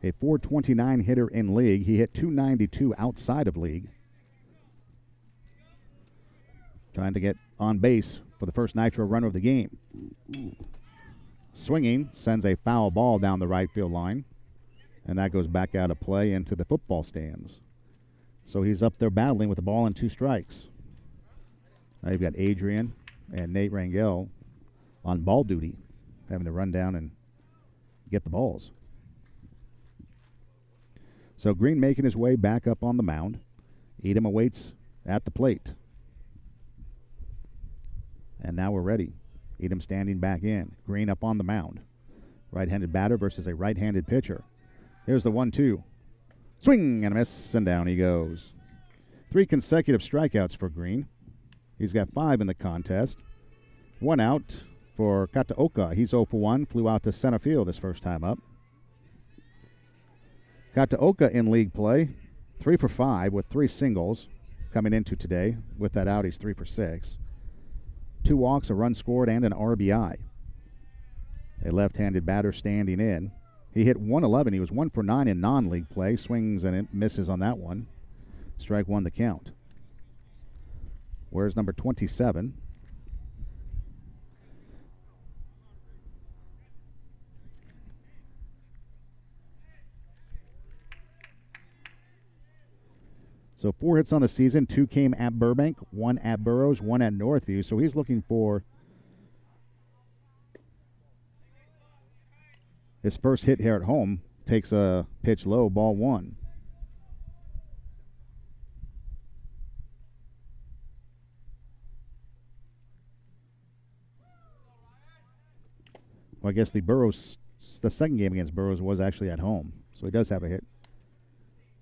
A .429 hitter in league. He hit .292 outside of league. Trying to get on base for the first Nitro runner of the game. Swinging, sends a foul ball down the right field line. And that goes back out of play into the football stands. So he's up there battling with the ball and 2 strikes. Now you've got Adrian and Nate Rangel on ball duty, having to run down and get the balls. So Green making his way back up on the mound. Edom awaits at the plate. And now we're ready. Edom standing back in. Green up on the mound. Right-handed batter versus a right-handed pitcher. Here's the 1-2. Swing and a miss, and down he goes. 3 consecutive strikeouts for Green. He's got 5 in the contest. 1 out for Kataoka. He's 0 for 1. Flew out to center field his first time up. Kataoka in league play. 3 for 5 with 3 singles. coming into today. With that out, he's 3 for 6. 2 walks, a run scored, and an RBI. A left-handed batter standing in. He hit 111. He was 1 for 9 in non-league play. Swings and it misses on that one. Strike one the count. Where's number 27? So 4 hits on the season. 2 came at Burbank, 1 at Burroughs, 1 at Northview. So he's looking for his first hit here at home. Takes a pitch low, ball 1. Well, I guess the second game against Burroughs was actually at home. So he does have a hit.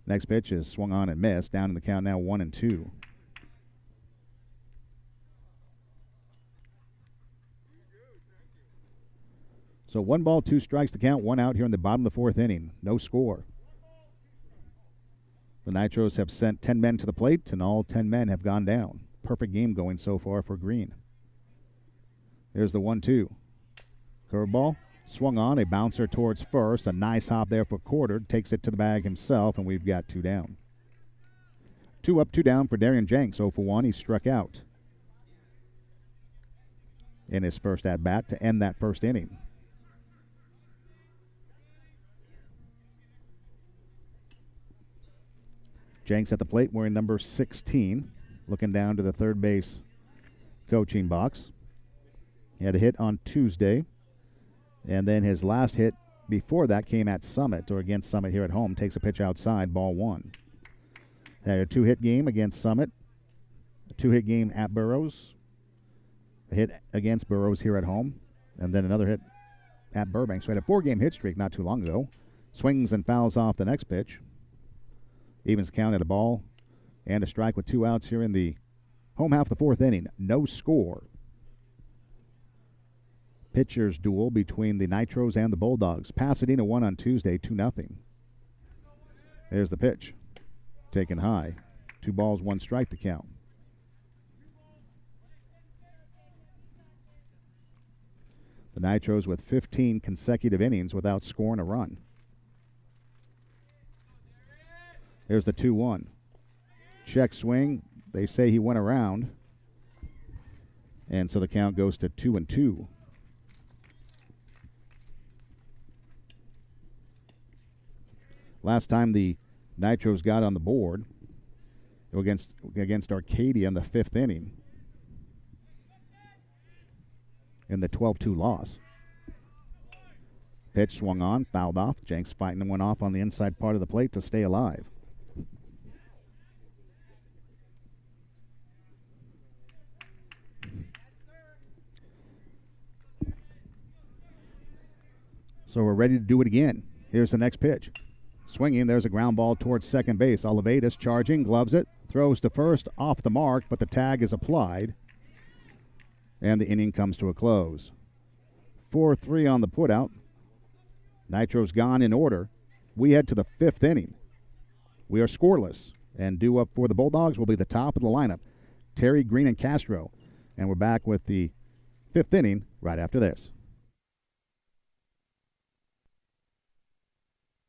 Next pitch is swung on and missed. Down in the count now, 1-2. So 1 ball, 2 strikes to count, 1 out here in the bottom of the 4th inning. No score. The Nitros have sent 10 men to the plate, and all 10 men have gone down. Perfect game going so far for Green. There's the 1-2. Curveball. Swung on, a bouncer towards first. A nice hop there for Corder. Takes it to the bag himself, and we've got 2 down. 2 up, 2 down for Darian Jenks. 0 for 1. He struck out in his first at-bat to end that first inning. Jenks at the plate wearing number 16. Looking down to the third base coaching box. He had a hit on Tuesday. And then his last hit before that came at Summit, or against Summit here at home. Takes a pitch outside, ball 1. Had a 2-hit game against Summit, a 2-hit game at Burroughs, a hit against Burroughs here at home, and then another hit at Burbank. So he had a 4-game hit streak not too long ago. Swings and fouls off the next pitch. Evens count at a ball and a strike with 2 outs here in the home half of the 4th inning. No score. Pitchers duel between the Nitros and the Bulldogs. Pasadena won on Tuesday, 2-0. There's the pitch. Taken high. 2 balls, 1 strike to count. The Nitros with 15 consecutive innings without scoring a run. There's the 2-1. Check swing. They say he went around. And so the count goes to 2-2. Last time the Nitros got on the board against Arcadia in the 5th inning in the 12-2 loss. Pitch swung on, fouled off. Jenks fighting one off on the inside part of the plate to stay alive. So we're ready to do it again. Here's the next pitch. Swinging, there's a ground ball towards second base. Olivatus charging, gloves it, throws to first, off the mark, but the tag is applied. And the inning comes to a close. 4-3 on the putout. Nitro's gone in order. We head to the 5th inning. We are scoreless. And due up for the Bulldogs will be the top of the lineup, Terry, Green, and Castro. And we're back with the 5th inning right after this.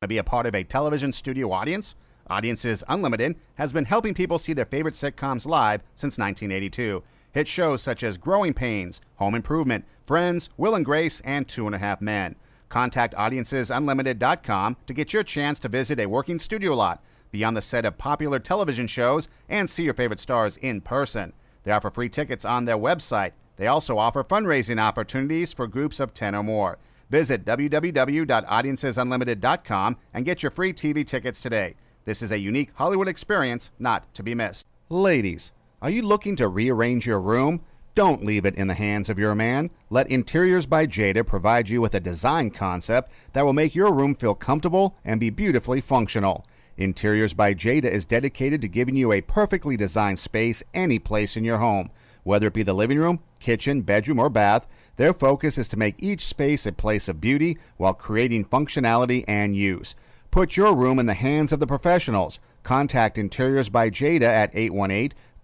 To be a part of a television studio audience? Audiences Unlimited has been helping people see their favorite sitcoms live since 1982. Hit shows such as Growing Pains, Home Improvement, Friends, Will and Grace, and 2.5 Men. Contact AudienceSunlimited.com to get your chance to visit a working studio lot, be on the set of popular television shows, and see your favorite stars in person. They offer free tickets on their website. They also offer fundraising opportunities for groups of 10 or more. Visit www.AudienceSunlimited.com and get your free TV tickets today. This is a unique Hollywood experience not to be missed. Ladies, are you looking to rearrange your room? Don't leave it in the hands of your man. Let Interiors by Jada provide you with a design concept that will make your room feel comfortable and be beautifully functional. Interiors by Jada is dedicated to giving you a perfectly designed space any place in your home. Whether it be the living room, kitchen, bedroom, or bath, their focus is to make each space a place of beauty while creating functionality and use. Put your room in the hands of the professionals. Contact Interiors by Jada at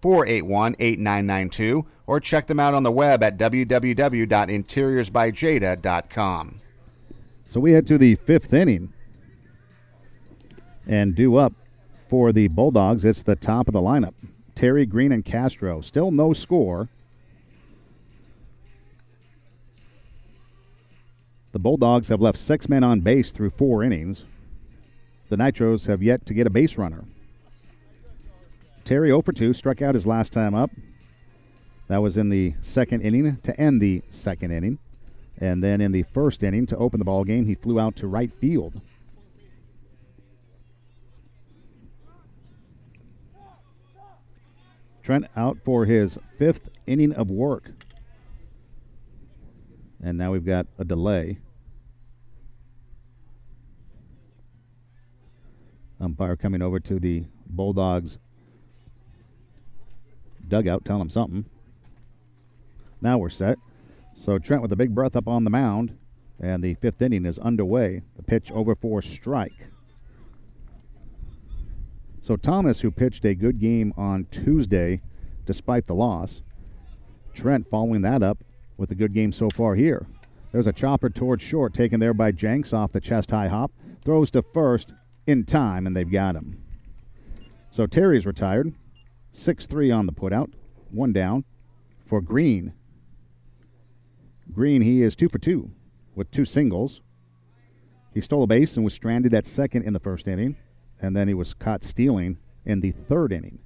818-481-8992 or check them out on the web at www.interiorsbyjada.com. So we head to the fifth inning. And due up for the Bulldogs, it's the top of the lineup. Terry, Green, and Castro. Still no score. The Bulldogs have left 6 men on base through 4 innings. The Nitros have yet to get a base runner. Terry 0 for 2, struck out his last time up. That was in the second inning to end the second inning. And then in the first inning to open the ball game, he flew out to right field. Trent out for his 5th inning of work. And now we've got a delay. Umpire coming over to the Bulldogs dugout, telling him something. Now we're set. So Trent with a big breath up on the mound, and the 5th inning is underway. The pitch over for strike. So Thomas, who pitched a good game on Tuesday despite the loss, Trent following that up with a good game so far here. There's a chopper towards short, taken there by Jenks off the chest-high hop. Throws to first in time, and they've got him. So Terry's retired. 6-3 on the putout. 1 down for Green. Green, he is 2 for 2 with 2 singles. He stole a base and was stranded at second in the first inning, and then he was caught stealing in the third inning.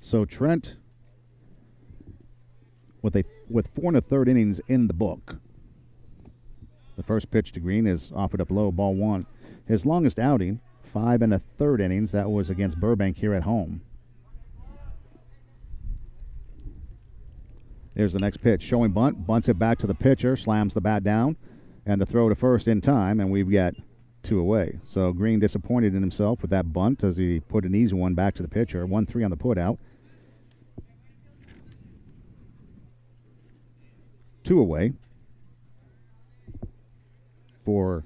So Trent with 4 1/3 innings in the book. The first pitch to Green is offered up low, ball 1. His longest outing, 5 1/3 innings. That was against Burbank here at home. There's the next pitch. Showing bunt, bunts it back to the pitcher, slams the bat down, and the throw to first in time, and we've got 2 away. So Green disappointed in himself with that bunt as he put an easy one back to the pitcher. 1-3 on the putout. 2 away for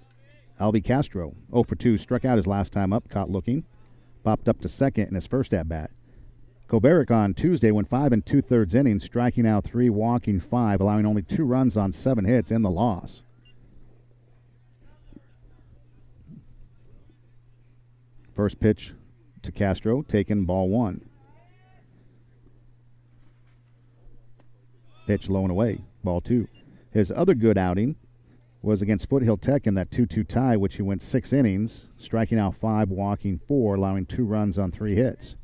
Alvy Castro. 0 for 2, struck out his last time up, caught looking. Popped up to second in his first at-bat. Koberic on Tuesday went 5 2/3 innings, striking out 3, walking 5, allowing only 2 runs on 7 hits in the loss. First pitch to Castro, taken, ball 1. Pitch low and away, ball 2. His other good outing was against Foothill Tech in that 2-2 tie, which he went 6 innings, striking out 5, walking 4, allowing 2 runs on 3 hits.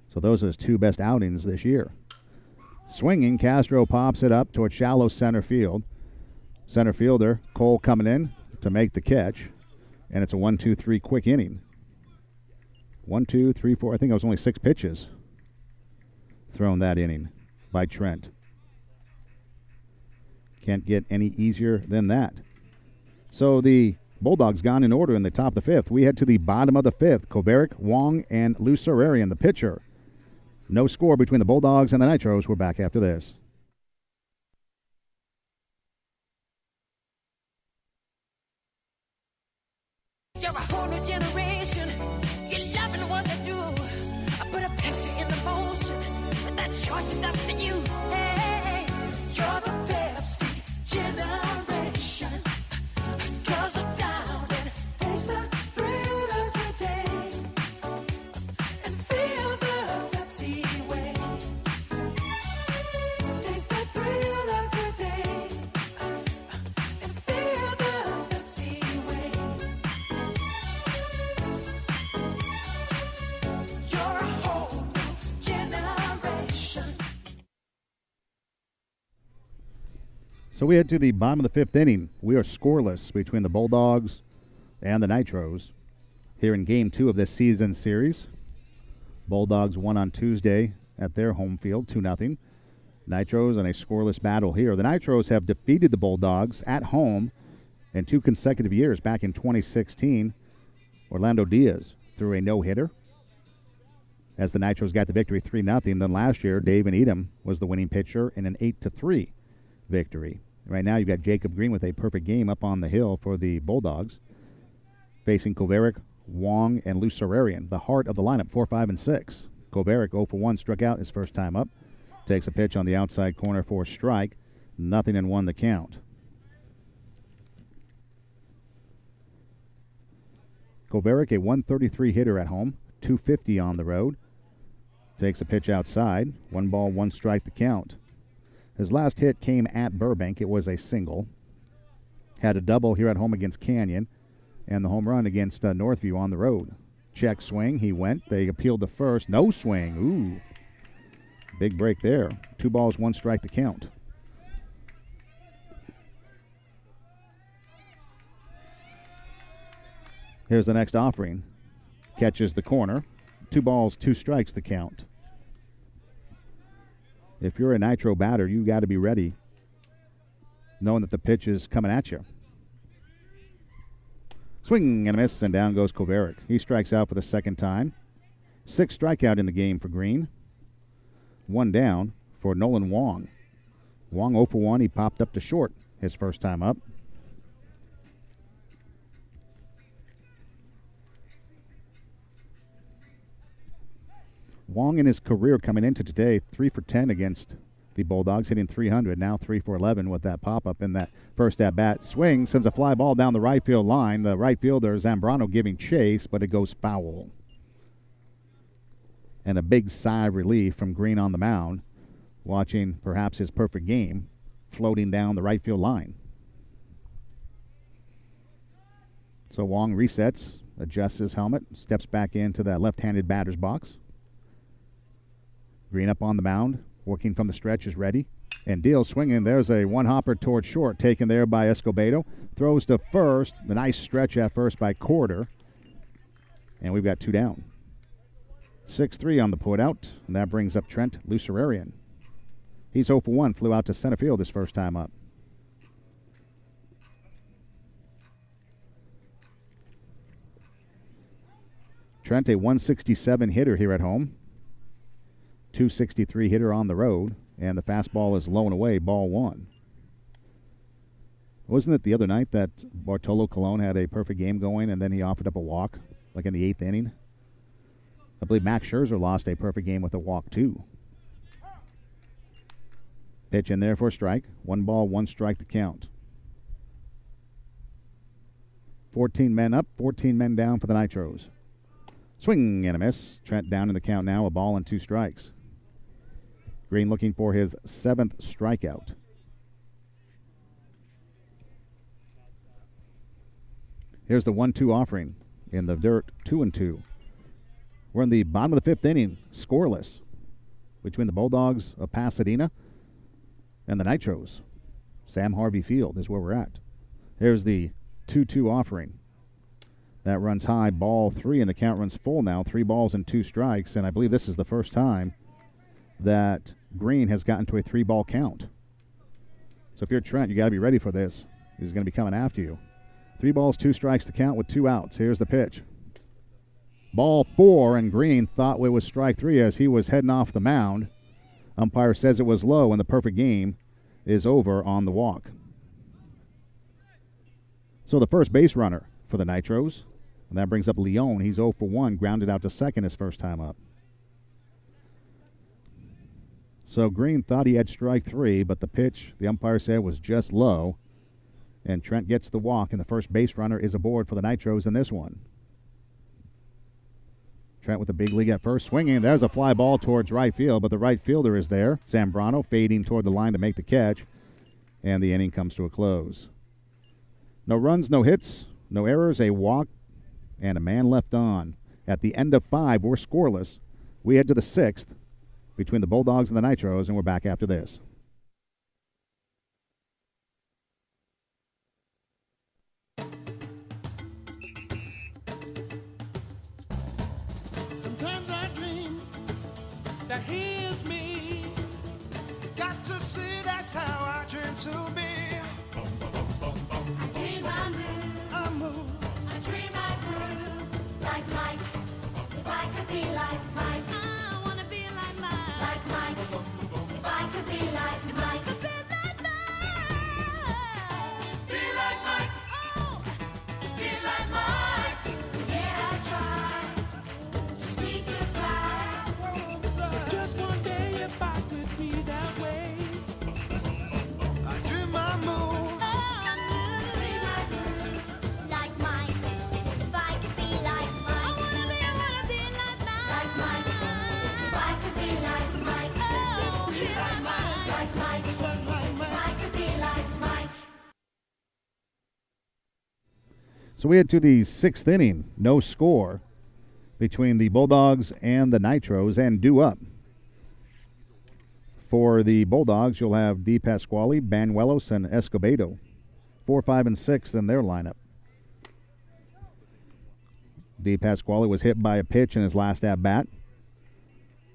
So those are his 2 best outings this year. Swinging, Castro pops it up toward shallow center field. Center fielder Cole coming in to make the catch, and it's a 1-2-3 quick inning. 1, 2, 3, 4. I think it was only 6 pitches thrown that inning by Trent. Can't get any easier than that. So the Bulldogs gone in order in the top of the 5th. We head to the bottom of the 5th. Koberic, Wong, and Lucerarian, the pitcher. No score between the Bulldogs and the Nitros. We're back after this. You're a whole new generation. You're loving what they do. I put a Pepsi in the motion. But that choice is up to you. Hey, you're the Pepsi generation. 'Cause I'm down and taste the thrill of the day. And feel the Pepsi way. Taste the thrill of the day. And feel the Pepsi way. You're a whole new generation. So we head to the bottom of the 5th inning. We are scoreless between the Bulldogs and the Nitros here in Game 2 of this season series. Bulldogs won on Tuesday at their home field, 2-0. Nitros in a scoreless battle here. The Nitros have defeated the Bulldogs at home in 2 consecutive years. Back in 2016, Orlando Diaz threw a no-hitter as the Nitros got the victory 3-0. Then last year, Dave and Edom was the winning pitcher in an 8-3 victory. Right now you've got Jacob Green with a perfect game up on the hill for the Bulldogs, facing Kovaric, Wong, and Lucerarian, the heart of the lineup, 4, 5, and 6. Kovaric 0 for 1, struck out his first time up. Takes a pitch on the outside corner for a strike. 0-1 the count. Kovaric, a 133 hitter at home, 250 on the road. Takes a pitch outside. 1 ball, 1 strike the count. His last hit came at Burbank. It was a single. Had a double here at home against Canyon, and the home run against Northview on the road. Check swing. He went. They appealed to first. No swing. Ooh. Big break there. 2 balls, 1 strike the count. Here's the next offering. Catches the corner. 2 balls, 2 strikes the count. If you're a Nitro batter, you got to be ready, knowing that the pitch is coming at you. Swing and a miss, and down goes Kovaric. He strikes out for the second time. 6th strikeout in the game for Green. 1 down for Nolan Wong. Wong 0 for 1. He popped up to short his first time up. Wong in his career coming into today, 3 for 10 against the Bulldogs, hitting 300. Now 3 for 11 with that pop-up in that first at-bat. Swing, sends a fly ball down the right field line. The right fielder, Zambrano, giving chase, but it goes foul. And a big sigh of relief from Green on the mound, watching perhaps his perfect game floating down the right field line. So Wong resets, adjusts his helmet, steps back into that left-handed batter's box. Green up on the mound, working from the stretch, is ready. And deals swinging. There's a one-hopper toward short, taken there by Escobedo. Throws to first. The nice stretch at first by Corder. And we've got 2 down. 6-3 on the put-out, and that brings up Trent Lucerarian. He's 0 for 1, flew out to center field his first time up. Trent, a 167 hitter here at home. 263 hitter on the road, and the fastball is low and away, ball 1. Wasn't it the other night that Bartolo Colon had a perfect game going, and then he offered up a walk, like in the 8th inning? I believe Max Scherzer lost a perfect game with a walk, too. Pitch in there for a strike. 1 ball, 1 strike to count. 14 men up, 14 men down for the Nitros. Swing and a miss. Trent down in the count now, 1 ball and 2 strikes. Green looking for his 7th strikeout. Here's the 1-2 offering in the dirt, 2-2. We're in the bottom of the 5th inning, scoreless, between the Bulldogs of Pasadena and the Nitros. Sam Harvey Field is where we're at. Here's the 2-2 offering. That runs high, ball 3, and the count runs full now, 3 balls and 2 strikes, and I believe this is the first time that Green has gotten to a 3-ball count. So if you're Trent, you got to be ready for this. He's going to be coming after you. 3 balls, 2 strikes to count with 2 outs. Here's the pitch. Ball 4, and Green thought it was strike 3 as he was heading off the mound. Umpire says it was low, and the perfect game is over on the walk. So the first base runner for the Nitros, and that brings up Leon. He's 0 for 1, grounded out to second his first time up. So Green thought he had strike 3, but the pitch, the umpire said, was just low. And Trent gets the walk, and the first base runner is aboard for the Nitros in this one. Trent with the big league at first, swinging. There's a fly ball towards right field, but the right fielder is there. Zambrano fading toward the line to make the catch, and the inning comes to a close. No runs, no hits, no errors, a walk, and a man left on. At the end of 5, we're scoreless. We head to the 6th between the Bulldogs and the Nitros, and we're back after this. Sometimes I dream that here's me. Got to see that's how I dream to be. I dream I move, I move. I dream I groove, like Mike. If I could be like Mike, I wanna be like Mike. like Mike. If I could be like Mike, Be like Mike. So we head to the 6th inning. No score between the Bulldogs and the Nitros, and due up. For the Bulldogs, you'll have Di Pasquale, Banuelos, and Escobedo. 4, 5, and 6 in their lineup. Di Pasquale was hit by a pitch in his last at-bat.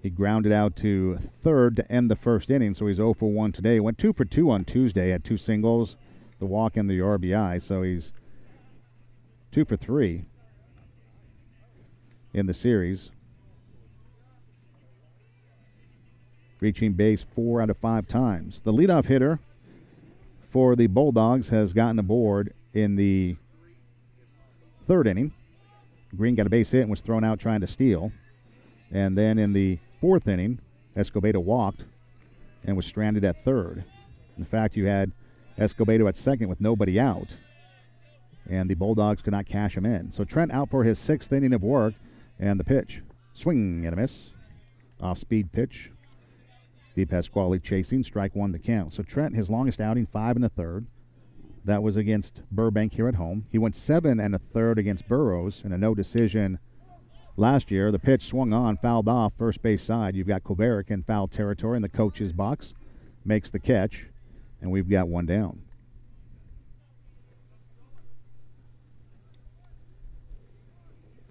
He grounded out to third to end the first inning, so he's 0 for 1 today. Went 2 for 2 on Tuesday, had 2 singles, the walk and the RBI, so he's 2 for 3 in the series. Reaching base 4 out of 5 times. The leadoff hitter for the Bulldogs has gotten aboard in the 3rd inning. Green got a base hit and was thrown out trying to steal. And then in the 4th inning, Escobedo walked and was stranded at 3rd. In fact, you had Escobedo at 2nd with nobody out, and the Bulldogs could not cash him in. So Trent out for his 6th inning of work, and the pitch. Swing and a miss. Off-speed pitch. Di Pasquale chasing, strike 1 the count. So Trent, his longest outing, 5 1/3. That was against Burbank here at home. He went 7 1/3 against Burroughs in a no decision last year. The pitch swung on, fouled off, first base side. You've got Kovaric in foul territory in the coach's box. Makes the catch, and we've got 1 down.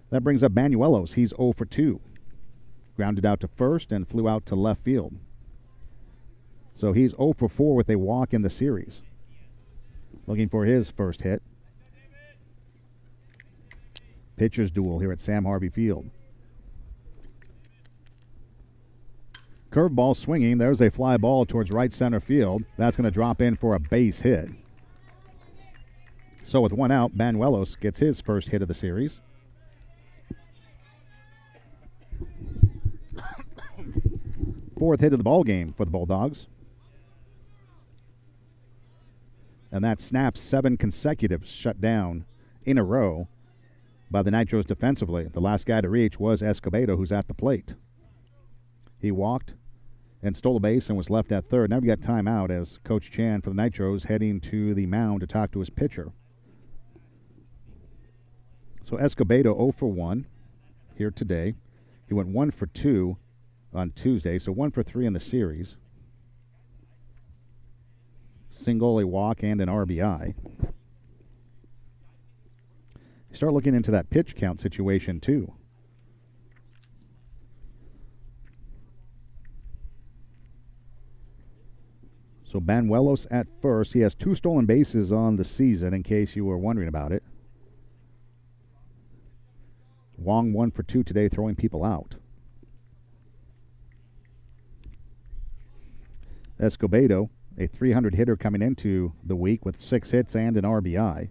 That brings up Banuelos. He's 0 for 2. Grounded out to first and flew out to left field. So he's 0 for 4 with a walk in the series. Looking for his first hit. Pitcher's duel here at Sam Harvey Field. Curveball swinging. There's a fly ball towards right center field. That's going to drop in for a base hit. So with 1 out, Banuelos gets his first hit of the series. Fourth hit of the ball game for the Bulldogs. And that snaps 7 consecutive shutdown in a row by the Nitros defensively. The last guy to reach was Escobedo, who's at the plate. He walked and stole a base and was left at 3rd. Now we got timeout as Coach Chan for the Nitros heading to the mound to talk to his pitcher. So Escobedo 0 for 1 here today. He went 1 for 2 on Tuesday, so 1 for 3 in the series. Single, a walk, and an RBI. You start looking into that pitch count situation, too. So Banuelos at first. He has 2 stolen bases on the season, in case you were wondering about it. Wong 1 for 2 today, throwing people out. Escobedo, a 300 hitter coming into the week with 6 hits and an RBI.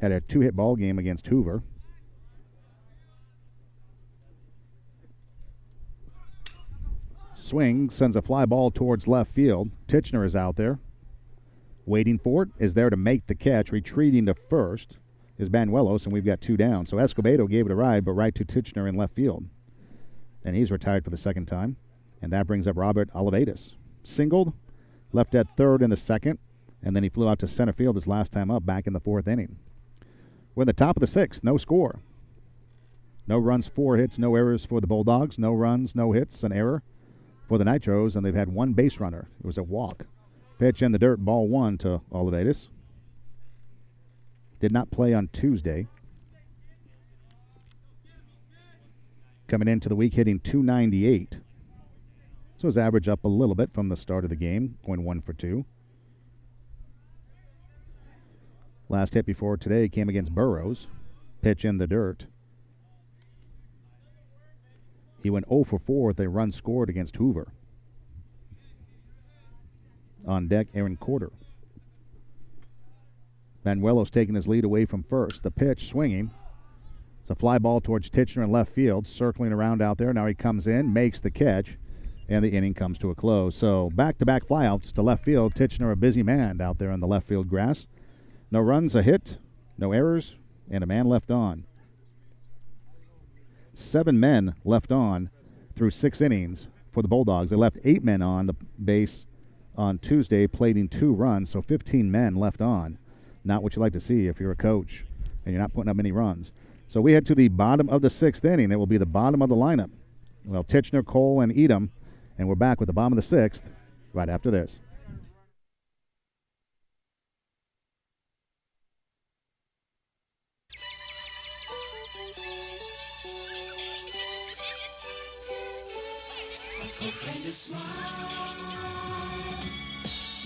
Had a 2-hit ball game against Hoover. Swing, sends a fly ball towards left field. Titchener is out there. Waiting for it, is there to make the catch. Retreating to first is Banuelos, and we've got 2 down. So Escobedo gave it a ride, but right to Titchener in left field. And he's retired for the 2nd time. And that brings up Robert Olivares. Singled, left at 3rd in the 2nd, and then he flew out to center field his last time up back in the 4th inning. We're in the top of the 6th, no score. No runs, 4 hits, no errors for the Bulldogs. No runs, no hits, an error for the Nitros, and they've had 1 base runner. It was a walk. Pitch in the dirt, ball 1 to Olivares. Did not play on Tuesday. Coming into the week hitting .298. So his average up a little bit from the start of the game, going 1 for 2. Last hit before today came against Burroughs. Pitch in the dirt. He went 0 for 4 with a run scored against Hoover. On deck, Aaron Corder. Banuelos taking his lead away from first. The pitch swinging. It's a fly ball towards Titchener in left field, circling around out there. Now he comes in, makes the catch, and the inning comes to a close. So back-to-back flyouts to left field. Titchener a busy man out there on the left field grass. No runs, a hit, no errors, and a man left on. 7 men left on through 6 innings for the Bulldogs. They left 8 men on the base on Tuesday, plating 2 runs, so 15 men left on. Not what you like to see if you're a coach and you're not putting up any runs. So we head to the bottom of the 6th inning. It will be the bottom of the lineup. Well, Titchener, Cole, and Edom, and we're back with the bottom of the 6th right after this. And a smile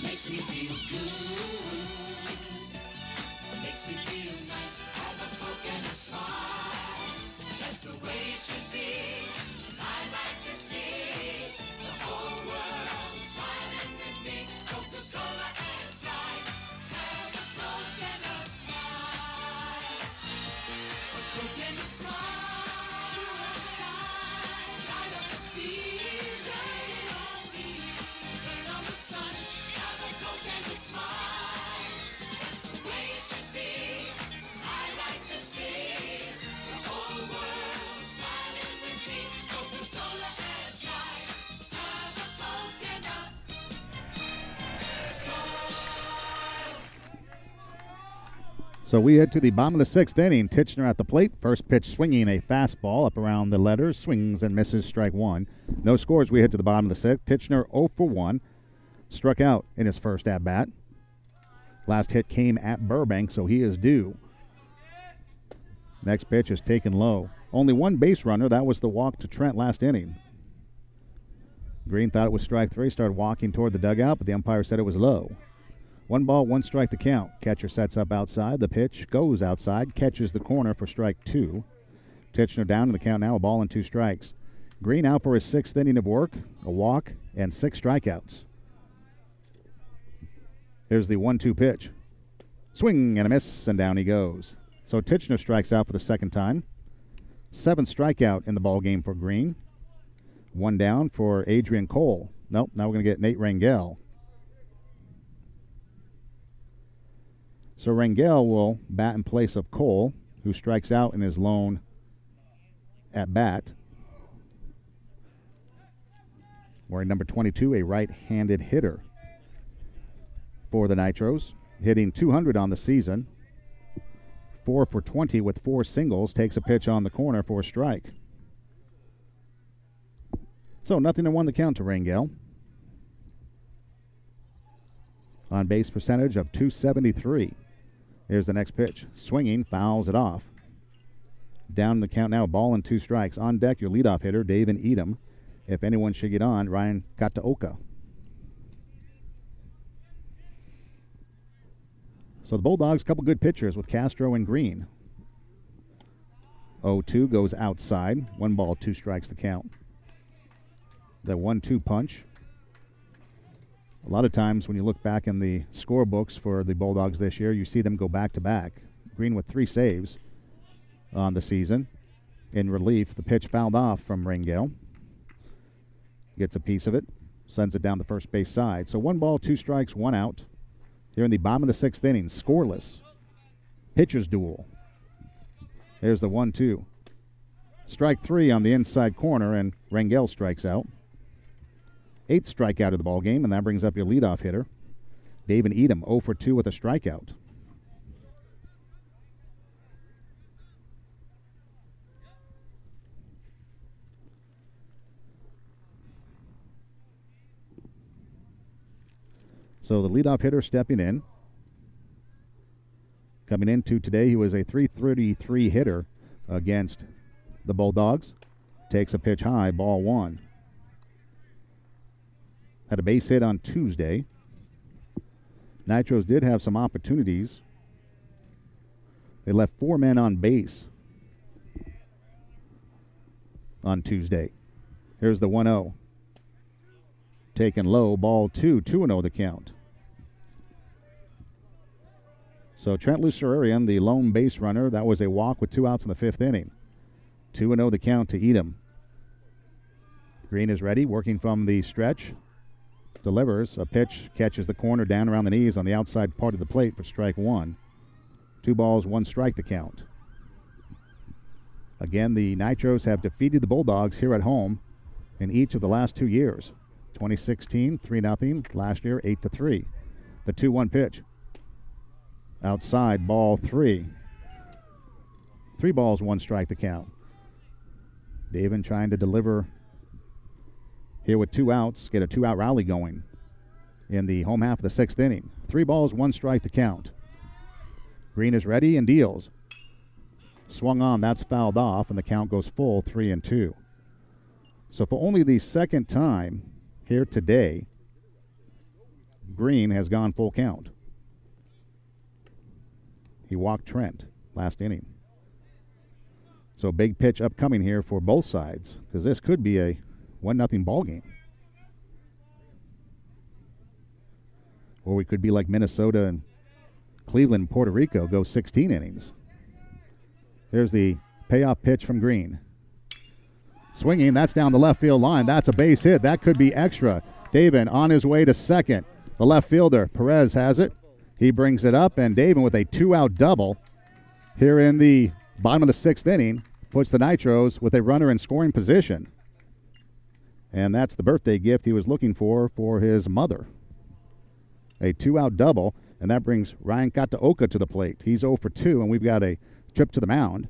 makes me feel good. Makes me feel nice. Have a Coke and a smile. That's the way it should be. I like to see the whole world smiling with me. Coca-Cola and Sprite. Have a Coke and a smile. A Coke and a smile. To the eye. Light up the beat. Shine on me. Turn on the sun. Have a Coke and a smile. That's the way it should be. I like to see the whole world smiling with me. Coca-Cola and Sprite. Have a Coke and a smile. So we head to the bottom of the 6th inning. Titchener at the plate. First pitch swinging a fastball up around the letters. Swings and misses, strike one. No scores. We head to the bottom of the 6th. Titchener 0 for 1. Struck out in his first at-bat. Last hit came at Burbank, so he is due. Next pitch is taken low. Only one base runner. That was the walk to Trent last inning. Green thought it was strike 3. Started walking toward the dugout, but the umpire said it was low. 1 ball, 1 strike to count. Catcher sets up outside. The pitch goes outside. Catches the corner for strike 2. Titchener down in the count now. A ball and 2 strikes. Green out for his 6th inning of work. A walk and 6 strikeouts. Here's the 1-2 pitch. Swing and a miss, and down he goes. So Titchener strikes out for the 2nd time. 7th strikeout in the ball game for Green. 1 down for Adrian Cole. Nope, now we're going to get Nate Rangel. So Rangel will bat in place of Cole, who strikes out in his lone at bat. Wearing number 22, a right-handed hitter for the Nitros. Hitting .200 on the season. 4 for 20 with 4 singles. Takes a pitch on the corner for a strike. So 0-1 the count to Rangel. On base percentage of .273. Here's the next pitch. Swinging, fouls it off. Down in the count now, a ball and 2 strikes. On deck, your leadoff hitter, David Edom. If anyone should get on, Ryan Kataoka. So the Bulldogs, a couple good pitchers with Castro and Green. 0-2 goes outside. 1 ball, 2 strikes the count. The 1-2 punch. A lot of times when you look back in the scorebooks for the Bulldogs this year, you see them go back-to-back. Green with 3 saves on the season. In relief, the pitch fouled off from Rangel. Gets a piece of it, sends it down the first base side. So 1 ball, 2 strikes, 1 out. Here in the bottom of the 6th inning, scoreless. Pitcher's duel. There's the 1-2. Strike 3 on the inside corner, and Rangel strikes out. 8th strikeout of the ball game, and that brings up your leadoff hitter, David Edom, 0 for 2 with a strikeout. So the leadoff hitter stepping in. Coming into today, he was a .333 hitter against the Bulldogs. Takes a pitch high, ball 1. Had a base hit on Tuesday. Nitros did have some opportunities. They left 4 men on base on Tuesday. Here's the 1-0. Taken low, ball 2, 2-0 the count. So Trent Lucerian, the lone base runner, that was a walk with 2 outs in the 5th inning. 2-0 the count to Edom. Green is ready, working from the stretch. Delivers a pitch, catches the corner down around the knees on the outside part of the plate for strike 1. 2 balls, 1 strike to count. Again, the Nitros have defeated the Bulldogs here at home in each of the last 2 years. 2016, 3-0. Last year, 8-3. The 2-1 pitch. Outside, ball 3. 3 balls, 1 strike the count. David trying to deliver here with 2 outs, get a 2-out rally going in the home half of the 6th inning. 3 balls, 1 strike the count. Green is ready and deals. Swung on, that's fouled off, and the count goes full, 3-2. So for only the second time here today, Green has gone full count. He walked Trent last inning. So a big pitch upcoming here for both sides, because this could be a 1-0 ball game. Or we could be like Minnesota and Cleveland and Puerto Rico, go 16 innings. There's the payoff pitch from Green. Swinging, that's down the left field line. That's a base hit. That could be extra. David on his way to second. The left fielder, Perez, has it. He brings it up, and David with a 2-out double here in the bottom of the 6th inning puts the Nitros with a runner in scoring position. And that's the birthday gift he was looking for his mother. A 2-out double, and that brings Ryan Kataoka to the plate. He's 0 for 2, and we've got a trip to the mound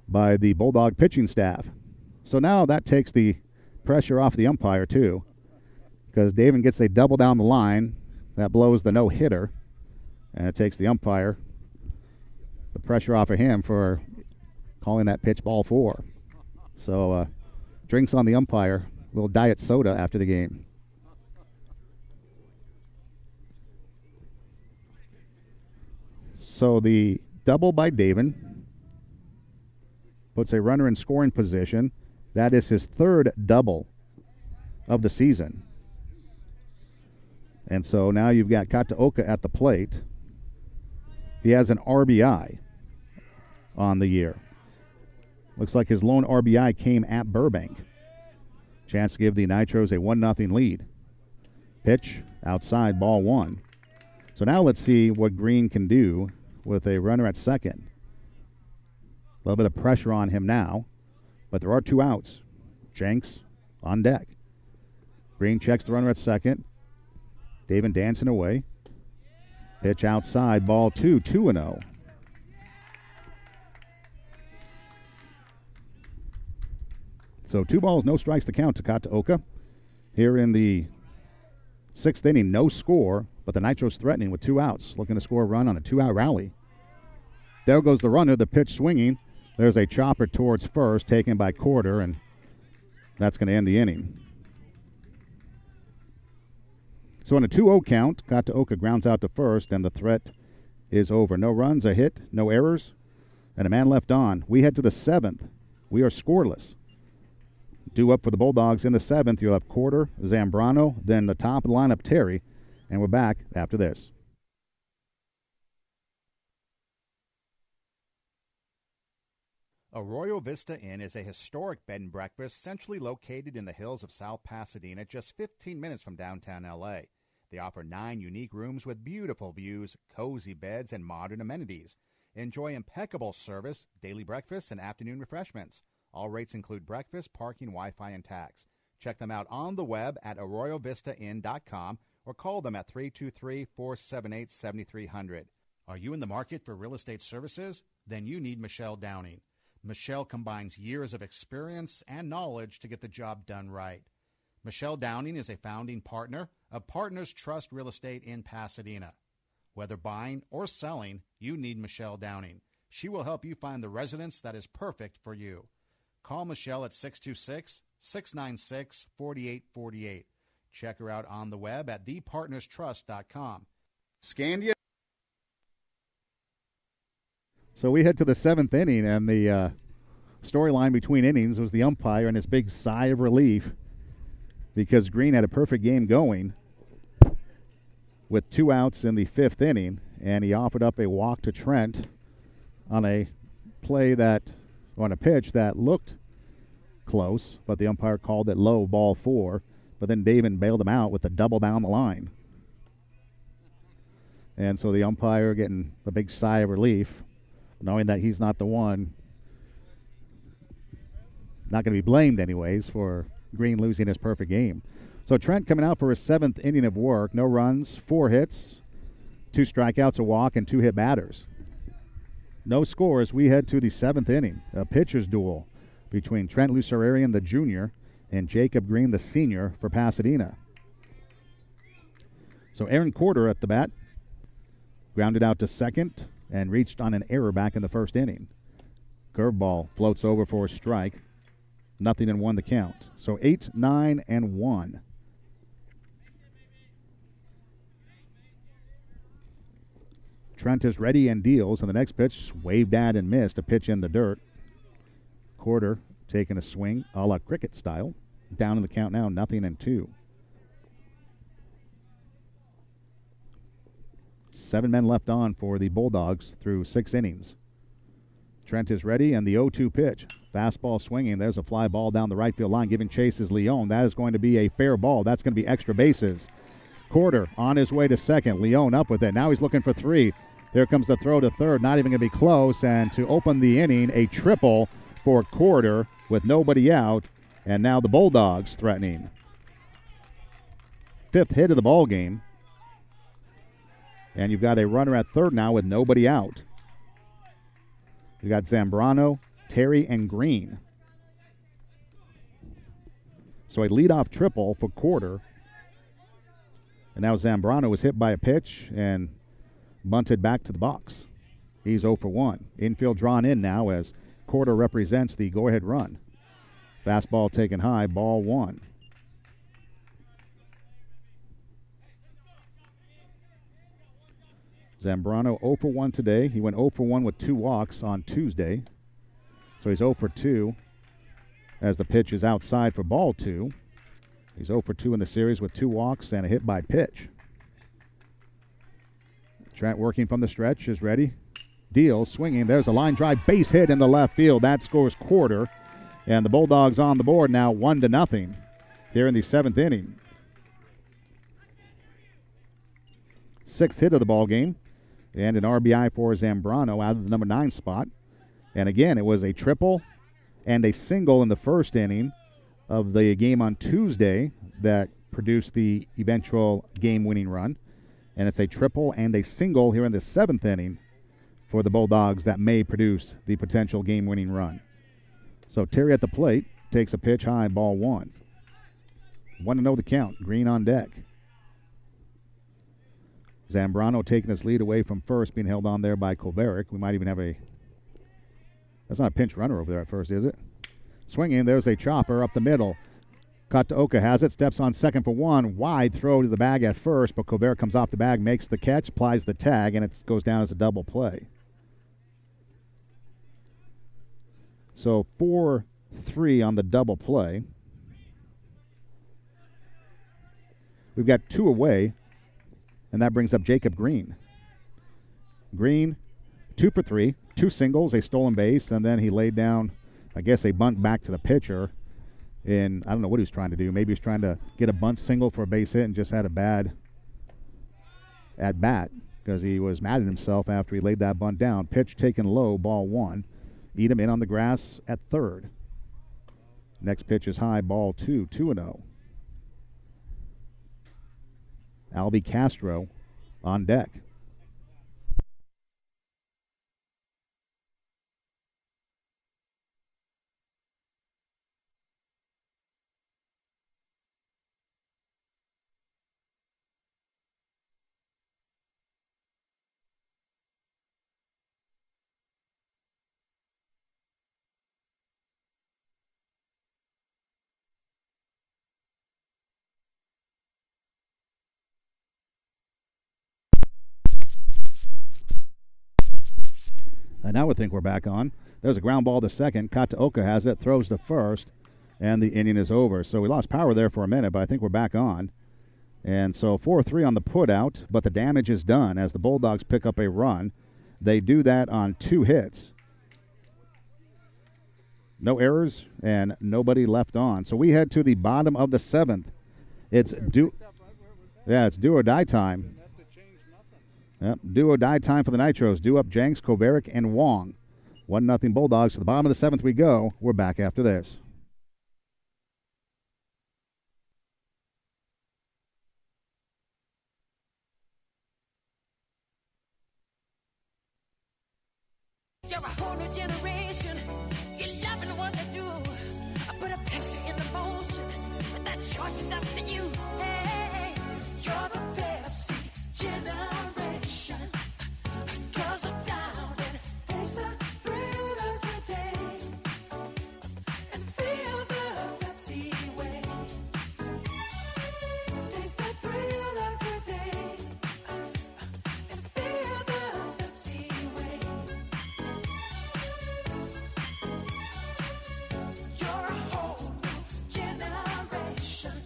by the Bulldog pitching staff. So now that takes the pressure off the umpire, too, because David gets a double down the line. That blows the no-hitter, and it takes the umpire, the pressure off of him for calling that pitch ball 4. So drinks on the umpire, a little diet soda after the game. So the double by David puts a runner in scoring position. That is his 3rd double of the season. And so now you've got Kataoka at the plate. He has an RBI on the year. Looks like his lone RBI came at Burbank. Chance to give the Nitros a 1-0 lead. Pitch outside, ball 1. So now let's see what Green can do with a runner at second. A little bit of pressure on him now, but there are 2 outs. Jenks on deck. Green checks the runner at second. David dancing away. Pitch outside, ball 2, 2-0. So 2 balls, no strikes to count to Kataoka. Here in the 6th inning, no score, but the Nitros threatening with 2 outs, looking to score a run on a 2-out rally. There goes the runner, the pitch swinging. There's a chopper towards first, taken by Corder, and that's going to end the inning. So on a 2-0 count, Kataoka grounds out to first, and the threat is over. No runs, a hit, no errors, and a man left on. We head to the 7th. We are scoreless. Due up for the Bulldogs in the 7th. You'll have Corder, Zambrano, then the top of the lineup, Terry, and we're back after this. Arroyo Vista Inn is a historic bed and breakfast centrally located in the hills of South Pasadena, just 15 minutes from downtown L.A. They offer 9 unique rooms with beautiful views, cozy beds, and modern amenities. Enjoy impeccable service, daily breakfast, and afternoon refreshments. All rates include breakfast, parking, Wi-Fi, and tax. Check them out on the web at arroyovistainn.com or call them at 323-478-7300. Are you in the market for real estate services? Then you need Michelle Downing. Michelle combines years of experience and knowledge to get the job done right. Michelle Downing is a founding partner of Partners Trust Real Estate in Pasadena. Whether buying or selling, you need Michelle Downing. She will help you find the residence that is perfect for you. Call Michelle at 626-696-4848. Check her out on the web at thepartnerstrust.com. Scandia. So we head to the 7th inning, and the storyline between innings was the umpire and his big sigh of relief because Green had a perfect game going with 2 outs in the 5th inning, and he offered up a walk to Trent on a pitch that looked close, but the umpire called it low, ball 4. But then David bailed him out with a double down the line. And so the umpire getting the big sigh of relief, knowing that he's not the one, not going to be blamed anyways for Green losing his perfect game. So Trent coming out for his 7th inning of work. No runs, 4 hits, 2 strikeouts, a walk, and 2 hit batters. No scores. We head to the 7th inning. A pitcher's duel between Trent Lucerian, the junior, and Jacob Green, the senior, for Pasadena. So Aaron Corder at the bat. Grounded out to second and reached on an error back in the first inning. Curveball floats over for a strike. 0-1 the count. So 8, 9, and 1. Trent is ready and deals, and the next pitch waved at and missed. A pitch in the dirt. Corder taking a swing a la cricket style. Down in the count now, 0-2. 7 men left on for the Bulldogs through 6 innings. Trent is ready, and the 0-2 pitch. Fastball swinging. There's a fly ball down the right field line. Giving chase is Leone. That is going to be a fair ball. That's going to be extra bases. Corder on his way to second. Leone up with it. Now he's looking for 3. There comes the throw to third. Not even going to be close. And to open the inning, a triple for Corder with nobody out. And now the Bulldogs threatening. 5th hit of the ball game. And you've got a runner at third now with nobody out. You got Zambrano, Terry, and Green. So a leadoff triple for Corder. And now Zambrano was hit by a pitch and bunted back to the box. He's 0 for 1. Infield drawn in now as Corder represents the go-ahead run. Fastball taken high, ball 1. Zambrano 0 for 1 today. He went 0 for 1 with 2 walks on Tuesday. So he's 0 for 2 as the pitch is outside for ball 2. He's 0 for 2 in the series with 2 walks and a hit by pitch. Trent working from the stretch is ready. Deals, swinging. There's a line drive base hit in the left field. That scores Corder. And the Bulldogs on the board now 1-0 here in the 7th inning. 6th hit of the ball game. And an RBI for Zambrano out of the number 9 spot. And again, it was a triple and a single in the first inning of the game on Tuesday that produced the eventual game-winning run. And it's a triple and a single here in the 7th inning for the Bulldogs that may produce the potential game-winning run. So Terry at the plate takes a pitch high, ball 1. 1-0 the count. Green on deck. Zambrano taking his lead away from first, being held on there by Kovarik. We might even have a... That's not a pinch runner over there at first, is it? Swinging, there's a chopper up the middle. Kataoka has it, steps on second for 1. Wide throw to the bag at first, but Kovarik comes off the bag, makes the catch, applies the tag, and it goes down as a double play. So 4-3 on the double play. We've got 2 away. And that brings up Jacob Green. Green, 2 for 3, 2 singles, a stolen base, and then he laid down, I guess, a bunt back to the pitcher. And I don't know what he was trying to do. Maybe he was trying to get a bunt single for a base hit and just had a bad at bat because he was mad at himself after he laid that bunt down. Pitch taken low, ball 1. Edom in on the grass at third. Next pitch is high, ball 2, 2-0. Albie Castro on deck. And now I think we're back on. There's a ground ball to second. Kataoka has it, throws to first, and the inning is over. So we lost power there for a minute, but I think we're back on. And so 4-3 on the putout, but the damage is done as the Bulldogs pick up a run. They do that on 2 hits. No errors and nobody left on. So we head to the bottom of the 7th. It's do or die time. Yep, do or die time for the Nitros. Due up Jenks, Kovarik, and Wong. 1-0 Bulldogs. To the bottom of the 7th we go. We're back after this. You're a whole new generation. You're loving what they do. I put a Pepsi in the motion. But that choice is up to you. Hey, you're the Pepsi generation. 'Cause I'm down and taste the thrill of your day. And feel the Pepsi way. Taste the thrill of your day. And feel the Pepsi way. You're a whole new generation.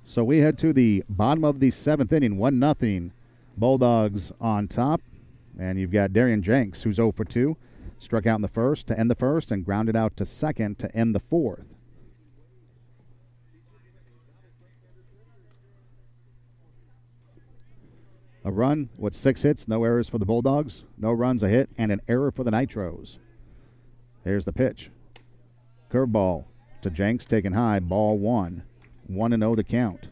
So we head to the bottom of the seventh inning, 1-0. Bulldogs on top. And you've got Darian Jenks, who's 0 for 2. Struck out in the first to end the first and grounded out to second to end the fourth. A run with 6 hits, no errors for the Bulldogs. No runs, a hit, and an error for the Nitros. Here's the pitch. Curveball to Jenks, taken high, ball 1. 1-0 the count.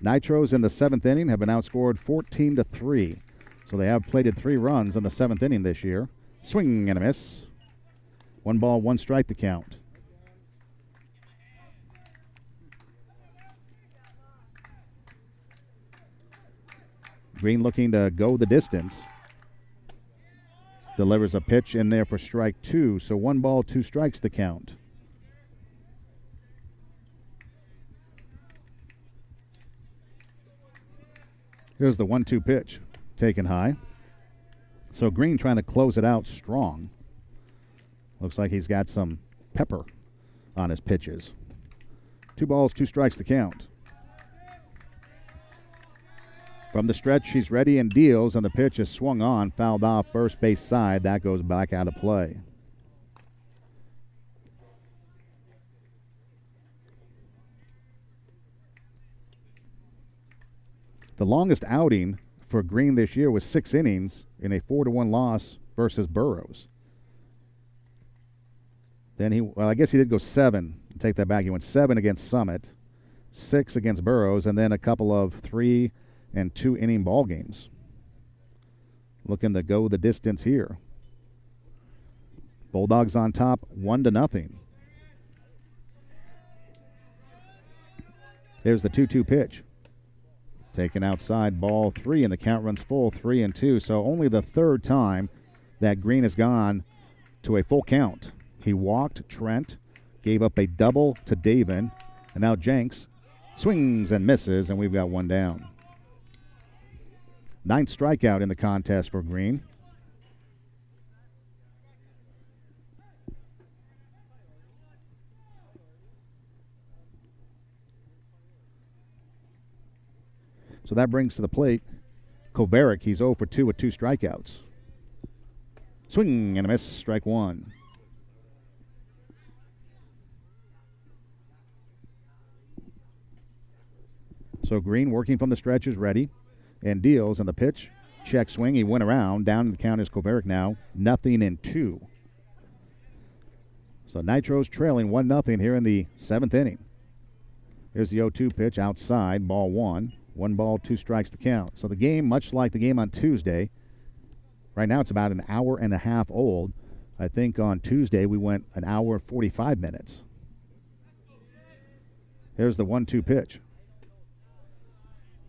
Nitros in the seventh inning have been outscored 14-3. So they have plated 3 runs in the seventh inning this year. Swing and a miss. 1 ball, 1 strike the count. Green looking to go the distance. Delivers a pitch in there for strike 2. So 1 ball, 2 strikes the count. Here's the 1-2 pitch, taken high. So Green trying to close it out strong. Looks like he's got some pepper on his pitches. 2 balls, 2 strikes the count. From the stretch, he's ready and deals, and the pitch is swung on, fouled off first base side. That goes back out of play. The longest outing for Green this year was 6 innings in a 4-1 loss versus Burroughs. Then I guess he did go 7. Take that back. He went 7 against Summit, 6 against Burroughs, and then a couple of 3 and 2 inning ball games. Looking to go the distance here. Bulldogs on top, 1-0. There's the 2-2 pitch. Taken outside, ball 3, and the count runs full, 3-2. So only the 3rd time that Green has gone to a full count. He walked Trent, gave up a double to Davin, and now Jenks swings and misses, and we've got 1 down. 9th strikeout in the contest for Green. So that brings to the plate Kovaric. He's 0 for 2 with 2 strikeouts. Swing and a miss, strike 1. So Green working from the stretch is ready and deals, and the pitch, check swing. He went around. Down in the count is Kovaric now, 0-2. So Nitros trailing 1-0 here in the 7th inning. Here's the 0-2 pitch outside, ball 1. 1 ball, 2 strikes to count. So the game, much like the game on Tuesday, right now it's about an hour and a half old. I think on Tuesday we went an hour and 45 minutes. Here's the 1-2 pitch.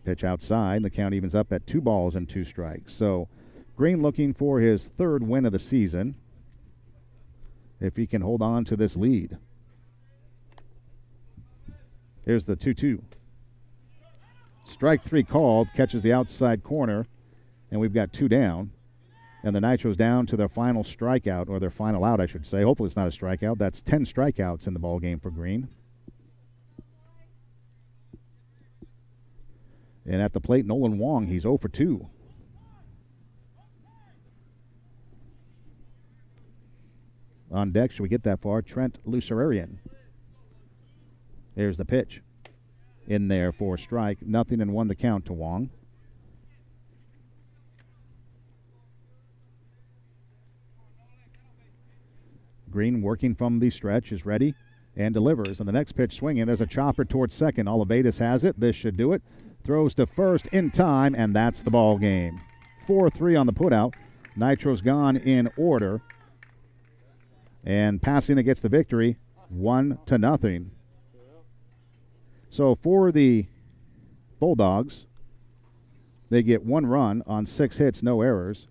Pitch outside. The count evens up at 2 balls and 2 strikes. So Green looking for his 3rd win of the season if he can hold on to this lead. Here's the 2-2. Strike 3 called, catches the outside corner, and we've got 2 down. And the Nitros down to their final strikeout, or their final out, I should say. Hopefully it's not a strikeout. That's 10 strikeouts in the ball game for Green. And at the plate, Nolan Wong, he's 0 for 2. On deck, should we get that far, Trent Lucerian. There's the pitch. In there for a strike. 0-1 the count to Wong. Green working from the stretch is ready and delivers. And the next pitch swinging, there's a chopper towards second. Olivatus has it. This should do it. Throws to first in time, and that's the ball game. 4-3 on the putout. Nitros gone in order. And Pasadena gets the victory 1-0. So for the Bulldogs, they get 1 run on 6 hits, no errors.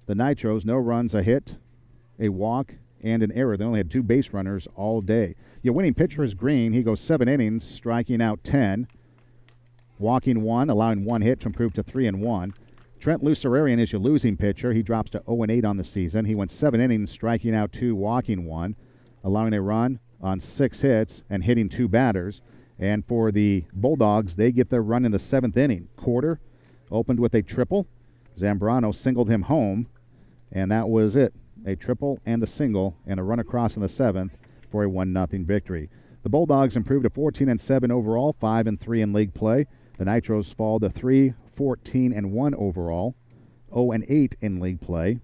The Nitros, no runs, a hit, a walk, and an error. They only had 2 base runners all day. Your winning pitcher is Green. He goes 7 innings, striking out 10, walking 1, allowing 1 hit to improve to 3-1. Trent Lucerian is your losing pitcher. He drops to 0-8 on the season. He went 7 innings, striking out 2, walking 1, allowing a run on 6 hits and hitting 2 batters. And for the Bulldogs, they get their run in the 7th inning. Quarter opened with a triple. Zambrano singled him home, and that was it. A triple and a single and a run across in the 7th for a 1-0 victory. The Bulldogs improved to 14-7 overall, 5-3 in league play. The Nitros fall to 3-14-1 overall, 0-8 in league play.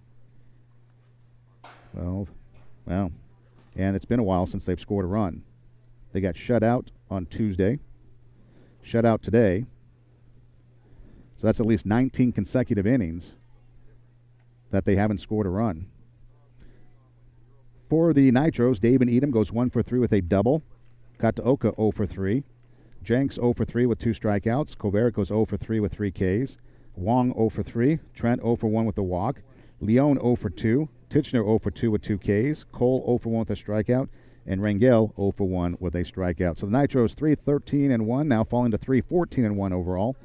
Well, and it's been a while since they've scored a run. They got shut out on Tuesday, shut out today. So that's at least 19 consecutive innings that they haven't scored a run. For the Nitros, Dave and Edom goes 1 for 3 with a double. Kataoka 0 for 3. Jenks 0 for 3 with 2 strikeouts. Kovarik goes 0 for 3 with 3 Ks. Wong 0 for 3. Trent 0 for 1 with a walk. Leone 0 for 2. Titchener 0 for 2 with 2 Ks. Cole 0 for 1 with a strikeout. And Rangel 0 for 1 with a strikeout. So the Nitros 3-13-1, now falling to 3-14-1 overall,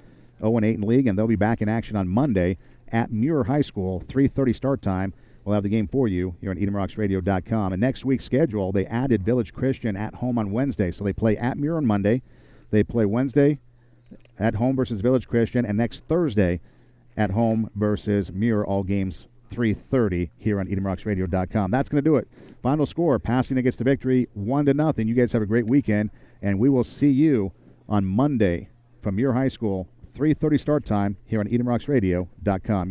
0-8 in league, and they'll be back in action on Monday at Muir High School, 3:30 start time. We'll have the game for you here on EdomRocksRadio.com. And next week's schedule, they added Village Christian at home on Wednesday. So they play at Muir on Monday. They play Wednesday at home versus Village Christian, and next Thursday at home versus Muir, all games 3:30 here on EdomRocksRadio.com. That's going to do it. Final score, Pasadena gets the victory 1-0. You guys have a great weekend, and we will see you on Monday from Muir High School, 3:30 start time here on EdomRocksRadio.com.